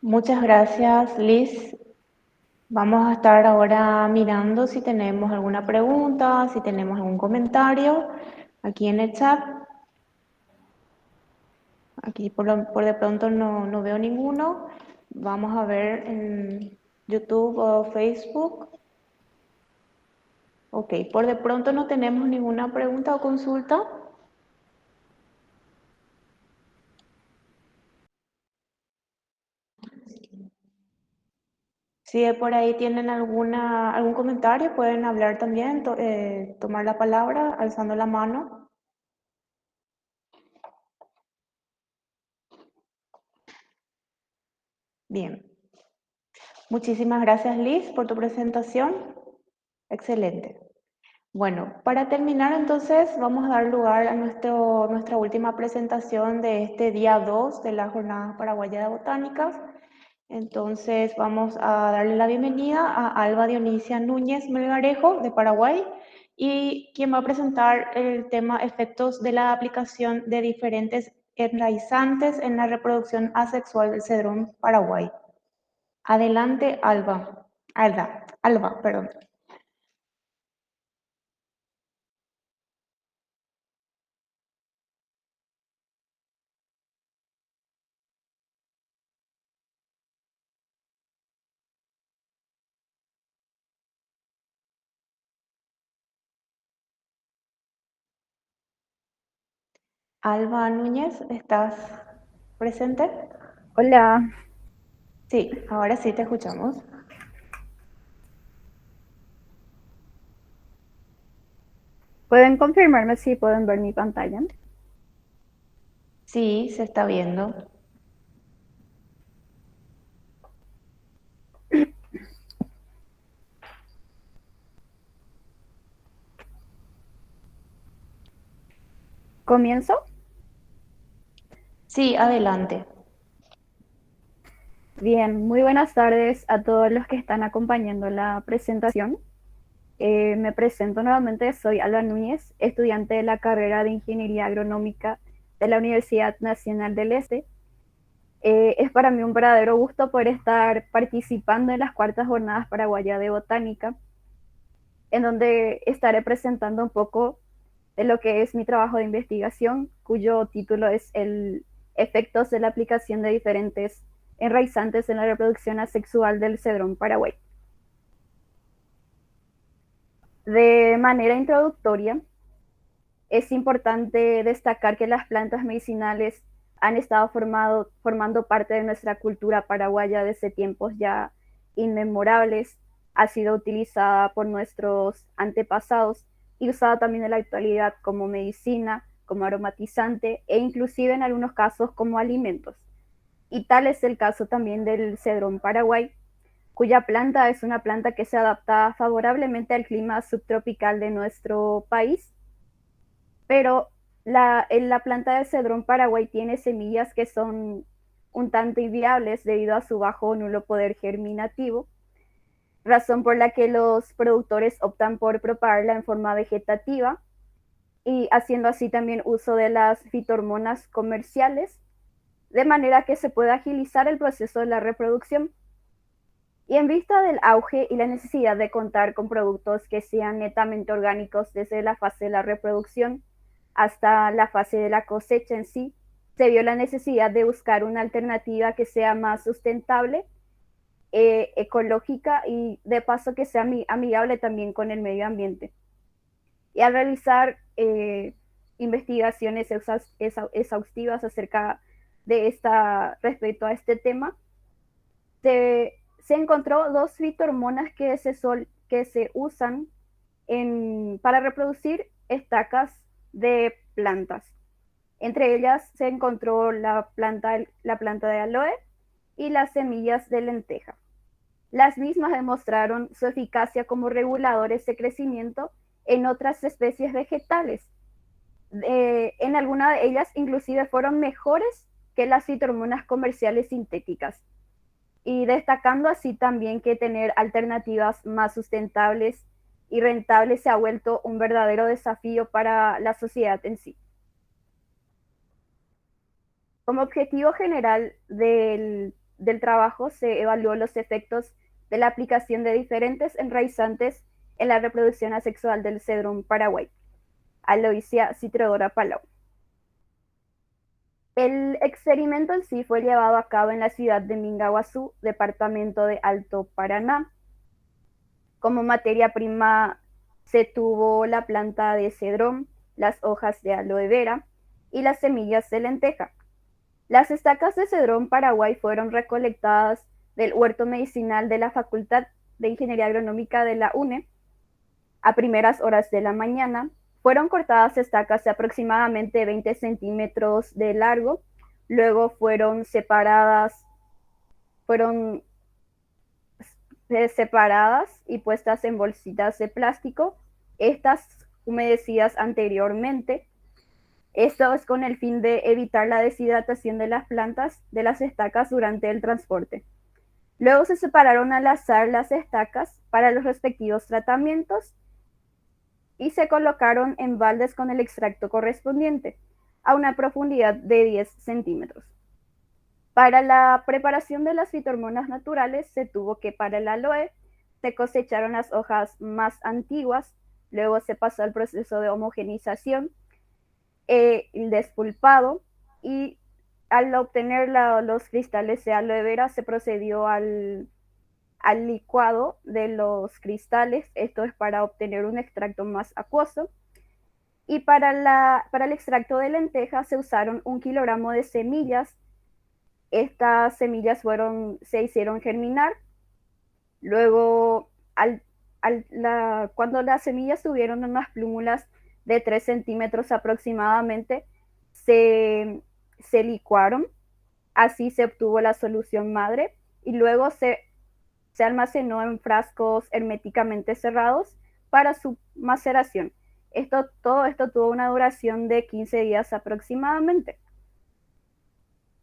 Muchas gracias, Liz. Vamos a estar ahora mirando si tenemos alguna pregunta, si tenemos algún comentario aquí en el chat. Aquí por de pronto no veo ninguno. Vamos a ver en YouTube o Facebook. Ok, por de pronto no tenemos ninguna pregunta o consulta. Si de por ahí tienen algún comentario, pueden hablar también, tomar la palabra alzando la mano. Bien. Muchísimas gracias, Liz, por tu presentación. Excelente. Bueno, para terminar entonces vamos a dar lugar a nuestra última presentación de este día 2 de la Jornada Paraguaya de Botánicas. Entonces vamos a darle la bienvenida a Alba Dionisia Núñez Melgarejo de Paraguay, y quien va a presentar el tema efectos de la aplicación de diferentes enraizantes en la reproducción asexual del cedrón Paraguay. Adelante, Alba, perdón. Alba Núñez, ¿estás presente? Hola, Sí, ahora sí te escuchamos. ¿pueden confirmarme si pueden ver mi pantalla? Sí, se está viendo. ¿Comienzo? Sí, adelante. Bien, muy buenas tardes a todos los que están acompañando la presentación. Me presento nuevamente, soy Alba Núñez, estudiante de la carrera de Ingeniería Agronómica de la Universidad Nacional del Este. Es para mí un verdadero gusto poder estar participando en las cuartas jornadas paraguayas de botánica, en donde estaré presentando un poco de lo que es mi trabajo de investigación, cuyo título es el efectos de la aplicación de diferentes enraizantes en la reproducción asexual del cedrón paraguay. De manera introductoria, es importante destacar que las plantas medicinales han estado formando parte de nuestra cultura paraguaya desde tiempos ya inmemorables, ha sido utilizada por nuestros antepasados y usada también en la actualidad como medicina, como aromatizante e inclusive en algunos casos como alimentos. Y tal es el caso también del cedrón paraguay, cuya planta es una planta que se adapta favorablemente al clima subtropical de nuestro país, pero la planta del cedrón paraguay tiene semillas que son un tanto inviables debido a su bajo o nulo poder germinativo, razón por la que los productores optan por propagarla en forma vegetativa y haciendo así también uso de las fitohormonas comerciales, de manera que se pueda agilizar el proceso de la reproducción. Y en vista del auge y la necesidad de contar con productos que sean netamente orgánicos desde la fase de la reproducción hasta la fase de la cosecha en sí, se vio la necesidad de buscar una alternativa que sea más sustentable, ecológica y de paso que sea amigable también con el medio ambiente. Y al realizar investigaciones exhaustivas acerca de respecto a este tema, se encontró dos fitohormonas que se usan para reproducir estacas de plantas. Entre ellas se encontró la planta de aloe y las semillas de lenteja. Las mismas demostraron su eficacia como reguladores de crecimiento en otras especies vegetales. En algunas de ellas inclusive fueron mejores que las fitohormonas comerciales sintéticas. Y destacando así también que tener alternativas más sustentables y rentables se ha vuelto un verdadero desafío para la sociedad en sí. Como objetivo general del trabajo se evaluó los efectos de la aplicación de diferentes enraizantes en la reproducción asexual del cedrón paraguay, Aloysia citrodora Palau. El experimento en sí fue llevado a cabo en la ciudad de Mingaguazú, departamento de Alto Paraná. Como materia prima se tuvo la planta de cedrón, las hojas de aloe vera y las semillas de lenteja. Las estacas de cedrón paraguay fueron recolectadas del huerto medicinal de la Facultad de Ingeniería Agronómica de la UNE a primeras horas de la mañana. Fueron cortadas estacas de aproximadamente 20 centímetros de largo, luego fueron separadas y puestas en bolsitas de plástico, estas humedecidas anteriormente. Esto es con el fin de evitar la deshidratación de las plantas de las estacas durante el transporte. Luego se separaron al azar las estacas para los respectivos tratamientos y se colocaron en baldes con el extracto correspondiente a una profundidad de 10 centímetros. Para la preparación de las fitohormonas naturales se tuvo que para el aloe se cosecharon las hojas más antiguas, luego se pasó al proceso de homogenización, el despulpado, y al obtener los cristales de aloe vera se procedió al licuado de los cristales, esto es para obtener un extracto más acuoso. Y para el extracto de lenteja se usaron 1 kilogramo de semillas. Estas semillas se hicieron germinar. Luego, cuando las semillas tuvieron unas plúmulas de 3 centímetros aproximadamente, se licuaron. Así se obtuvo la solución madre y luego se almacenó en frascos herméticamente cerrados para su maceración. Todo esto tuvo una duración de 15 días aproximadamente.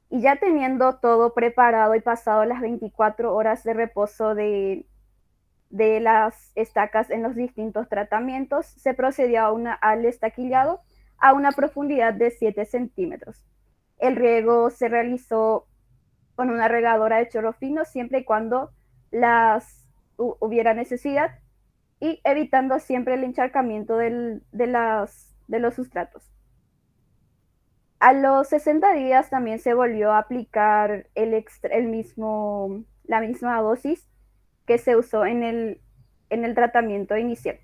Y ya teniendo todo preparado y pasado las 24 horas de reposo de las estacas en los distintos tratamientos, se procedió al estaquillado a una profundidad de 7 centímetros. El riego se realizó con una regadora de chorro fino siempre y cuando hubiera necesidad, y evitando siempre el encharcamiento de los sustratos. A los 60 días también se volvió a aplicar la misma dosis que se usó en el tratamiento inicial.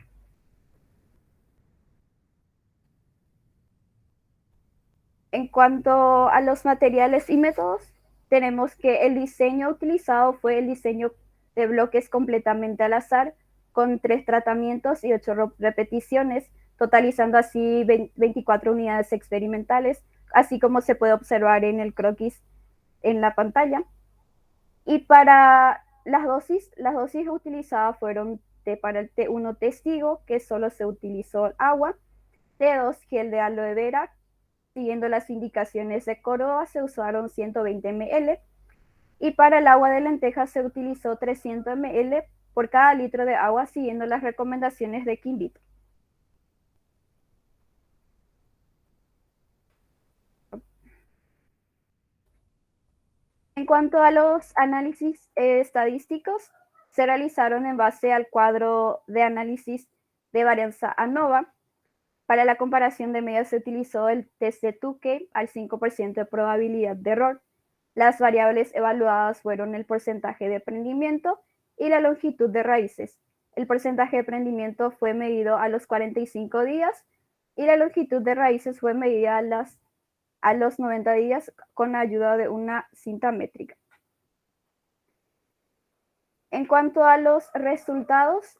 En cuanto a los materiales y métodos, tenemos que el diseño utilizado fue el diseño de bloques completamente al azar, con 3 tratamientos y 8 repeticiones, totalizando así 24 unidades experimentales, así como se puede observar en el croquis en la pantalla. Y para las dosis utilizadas fueron para el T1 testigo, que solo se utilizó agua; T2 gel de aloe vera, siguiendo las indicaciones de Córdoba se usaron 120 ml, y para el agua de lentejas se utilizó 300 ml por cada litro de agua, siguiendo las recomendaciones de Quinvito. En cuanto a los análisis estadísticos, se realizaron en base al cuadro de análisis de varianza ANOVA. Para la comparación de medias se utilizó el test de Tukey al 5% de probabilidad de error. Las variables evaluadas fueron el porcentaje de prendimiento y la longitud de raíces. El porcentaje de prendimiento fue medido a los 45 días y la longitud de raíces fue medida a los 90 días con ayuda de una cinta métrica. En cuanto a los resultados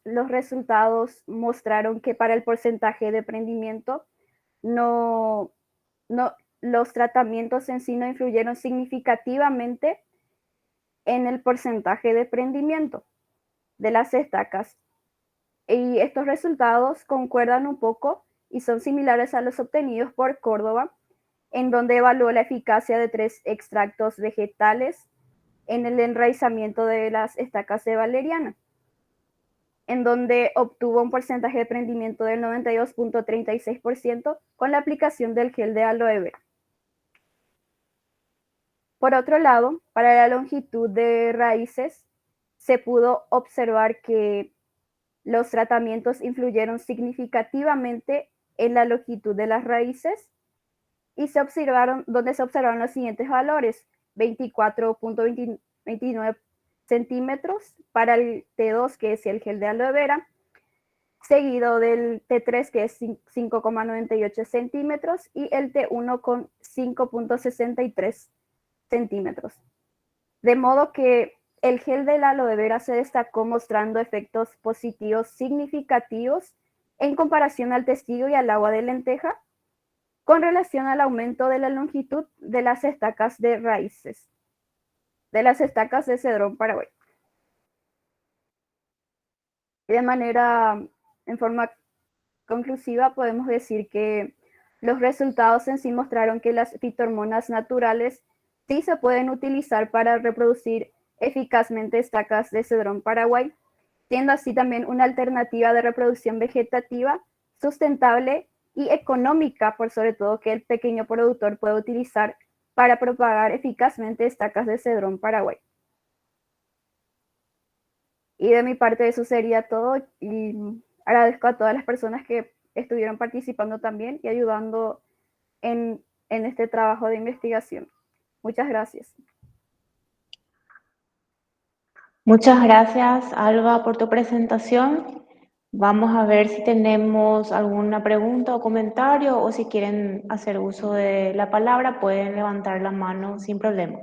mostraron que para el porcentaje de prendimiento los tratamientos en sí no influyeron significativamente en el porcentaje de prendimiento de las estacas. Y estos resultados concuerdan un poco y son similares a los obtenidos por Córdoba, en donde evaluó la eficacia de 3 extractos vegetales en el enraizamiento de las estacas de valeriana, en donde obtuvo un porcentaje de prendimiento del 92.36% con la aplicación del gel de aloe vera. Por otro lado, para la longitud de raíces, se pudo observar que los tratamientos influyeron significativamente en la longitud de las raíces, y se observaron los siguientes valores: 24.29 centímetros para el T2, que es el gel de aloe vera, seguido del T3, que es 5.98 centímetros, y el T1 con 5.63 centímetros. De modo que el gel de la aloe vera se destacó mostrando efectos positivos significativos en comparación al testigo y al agua de lenteja, con relación al aumento de la longitud de las estacas de raíces, de las estacas de cedrón paraguay. En forma conclusiva, podemos decir que los resultados en sí mostraron que las fitohormonas naturales sí se pueden utilizar para reproducir eficazmente estacas de cedrón paraguay, siendo así también una alternativa de reproducción vegetativa sustentable y económica, por sobre todo, que el pequeño productor puede utilizar para propagar eficazmente estacas de cedrón paraguay. Y de mi parte eso sería todo, y agradezco a todas las personas que estuvieron participando también y ayudando en este trabajo de investigación. Muchas gracias. Muchas gracias, Alba, por tu presentación. Vamos a ver si tenemos alguna pregunta o comentario, o si quieren hacer uso de la palabra, pueden levantar la mano sin problema.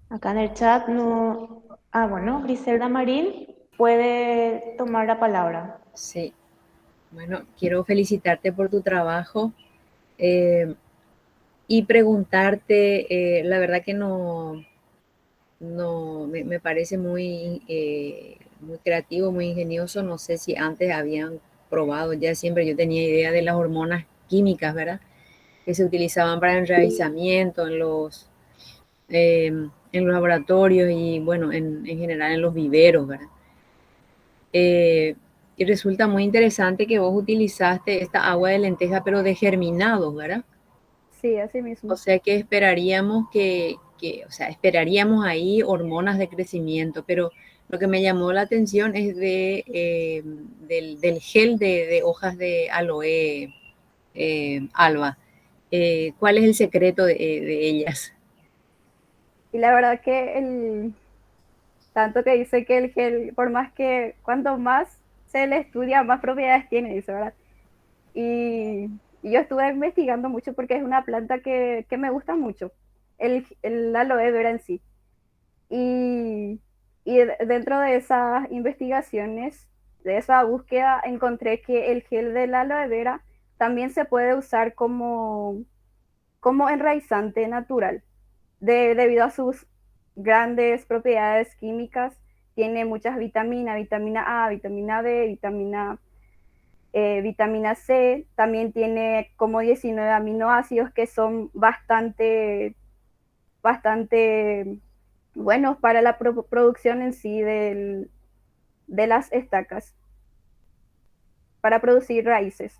Acá en el chat no... bueno, Griselda Marín puede tomar la palabra. Sí, bueno, quiero felicitarte por tu trabajo y preguntarte, la verdad que me parece muy muy creativo, muy ingenioso. No sé si antes habían probado, ya siempre yo tenía idea de las hormonas químicas, ¿verdad? Que se utilizaban para el enraizamiento en los laboratorios y bueno, en general en los viveros, ¿verdad? Y resulta muy interesante que vos utilizaste esta agua de lenteja, pero de germinados, ¿verdad? Sí, así O mismo. sea que esperaríamos o sea, esperaríamos ahí hormonas de crecimiento, pero lo que me llamó la atención es del gel de hojas de aloe alba. ¿Cuál es el secreto de ellas? Y la verdad que tanto que dice que el gel, por más que cuanto más se le estudia, más propiedades tiene, dice, ¿verdad? Y, y yo estuve investigando mucho porque es una planta que me gusta mucho, el aloe vera en sí. Y, dentro de esas investigaciones, de esa búsqueda, encontré que el gel de la aloe vera también se puede usar como enraizante natural, debido a sus grandes propiedades químicas. Tiene muchas vitaminas, vitamina A, vitamina B, vitamina C, también tiene como 19 aminoácidos que son bastante buenos para la producción en sí de las estacas, para producir raíces.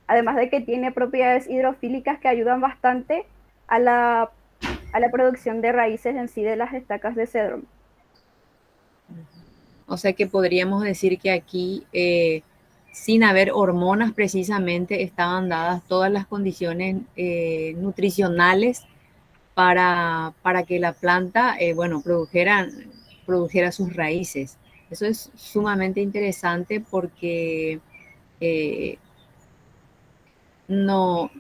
Además de que tiene propiedades hidrofílicas que ayudan bastante a la producción de raíces en sí de las estacas de cedrón. O sea que podríamos decir que aquí, sin haber hormonas precisamente, estaban dadas todas las condiciones nutricionales para que la planta, bueno, produjera sus raíces. Eso es sumamente interesante porque eh, no,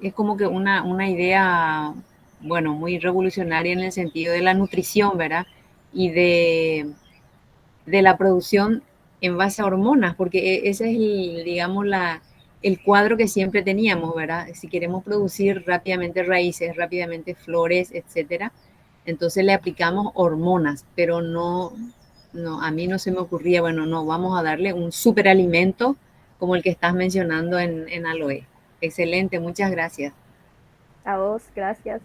es como que una idea, bueno, muy revolucionaria en el sentido de la nutrición, ¿verdad? Y de la producción en base a hormonas, porque ese es, digamos, el cuadro que siempre teníamos, ¿verdad? Si queremos producir rápidamente raíces, rápidamente flores, etcétera, entonces le aplicamos hormonas, pero no, a mí no se me ocurría, bueno, no, vamos a darle un superalimento como el que estás mencionando en aloe. Excelente, muchas gracias. A vos, gracias.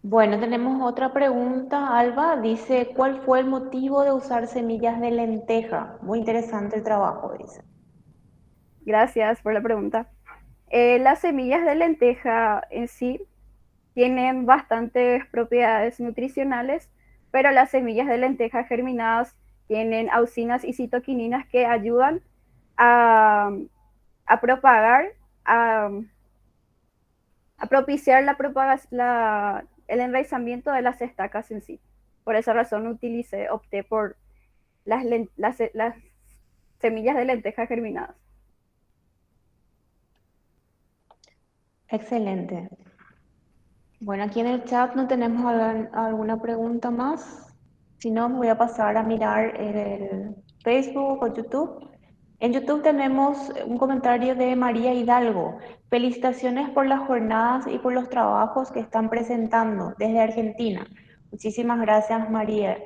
Bueno, tenemos otra pregunta, Alba. Dice, ¿cuál fue el motivo de usar semillas de lenteja? Muy interesante el trabajo, dice. Gracias por la pregunta. Las semillas de lenteja en sí tienen bastantes propiedades nutricionales, pero las semillas de lenteja germinadas tienen auxinas y citoquininas que ayudan a, a propagar, a, a propiciar el enraizamiento de las estacas en sí. Por esa razón opté por las semillas de lenteja germinadas. Excelente. Bueno, aquí en el chat no tenemos alguna pregunta más. Si no, me voy a pasar a mirar el Facebook o YouTube. En YouTube tenemos un comentario de María Hidalgo. Felicitaciones por las jornadas y por los trabajos que están presentando desde Argentina. Muchísimas gracias, María.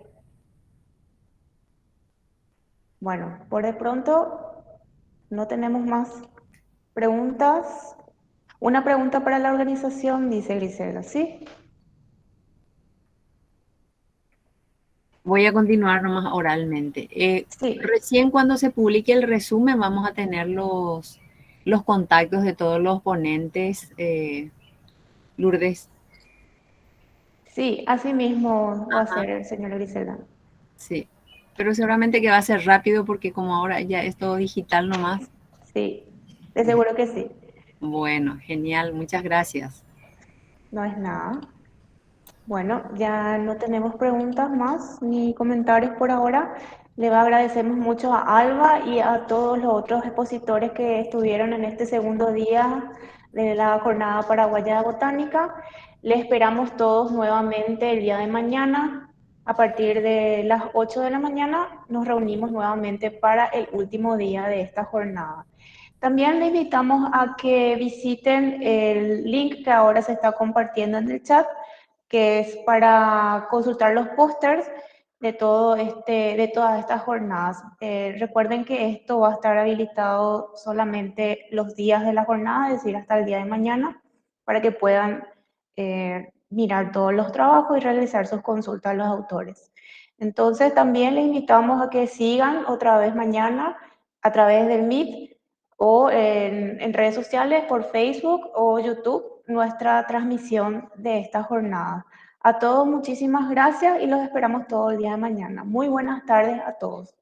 Bueno, por de pronto no tenemos más preguntas. Una pregunta para la organización, dice Griselda, ¿sí? Voy a continuar nomás oralmente. Sí. Recién cuando se publique el resumen vamos a tener los contactos de todos los ponentes, Lourdes. Sí, así mismo va a Ajá, ser, señora Griselda. sí. Pero seguramente que va a ser rápido porque como ahora ya es todo digital nomás. Sí, de seguro que sí. Bueno, genial, muchas gracias. No es nada. Bueno, ya no tenemos preguntas más ni comentarios por ahora. Le agradecemos mucho a Alba y a todos los otros expositores que estuvieron en este segundo día de la Jornada Paraguaya de Botánica. Le esperamos todos nuevamente el día de mañana. A partir de las 8 de la mañana nos reunimos nuevamente para el último día de esta jornada. También le invitamos a que visiten el link que ahora se está compartiendo en el chat, que es para consultar los pósters de todas estas jornadas. Recuerden que esto va a estar habilitado solamente los días de la jornada, es decir, hasta el día de mañana, para que puedan mirar todos los trabajos y realizar sus consultas a los autores. Entonces, también les invitamos a que sigan otra vez mañana a través del Meet o en redes sociales, por Facebook o YouTube, nuestra transmisión de esta jornada. A todos muchísimas gracias y los esperamos todo el día de mañana. Muy buenas tardes a todos.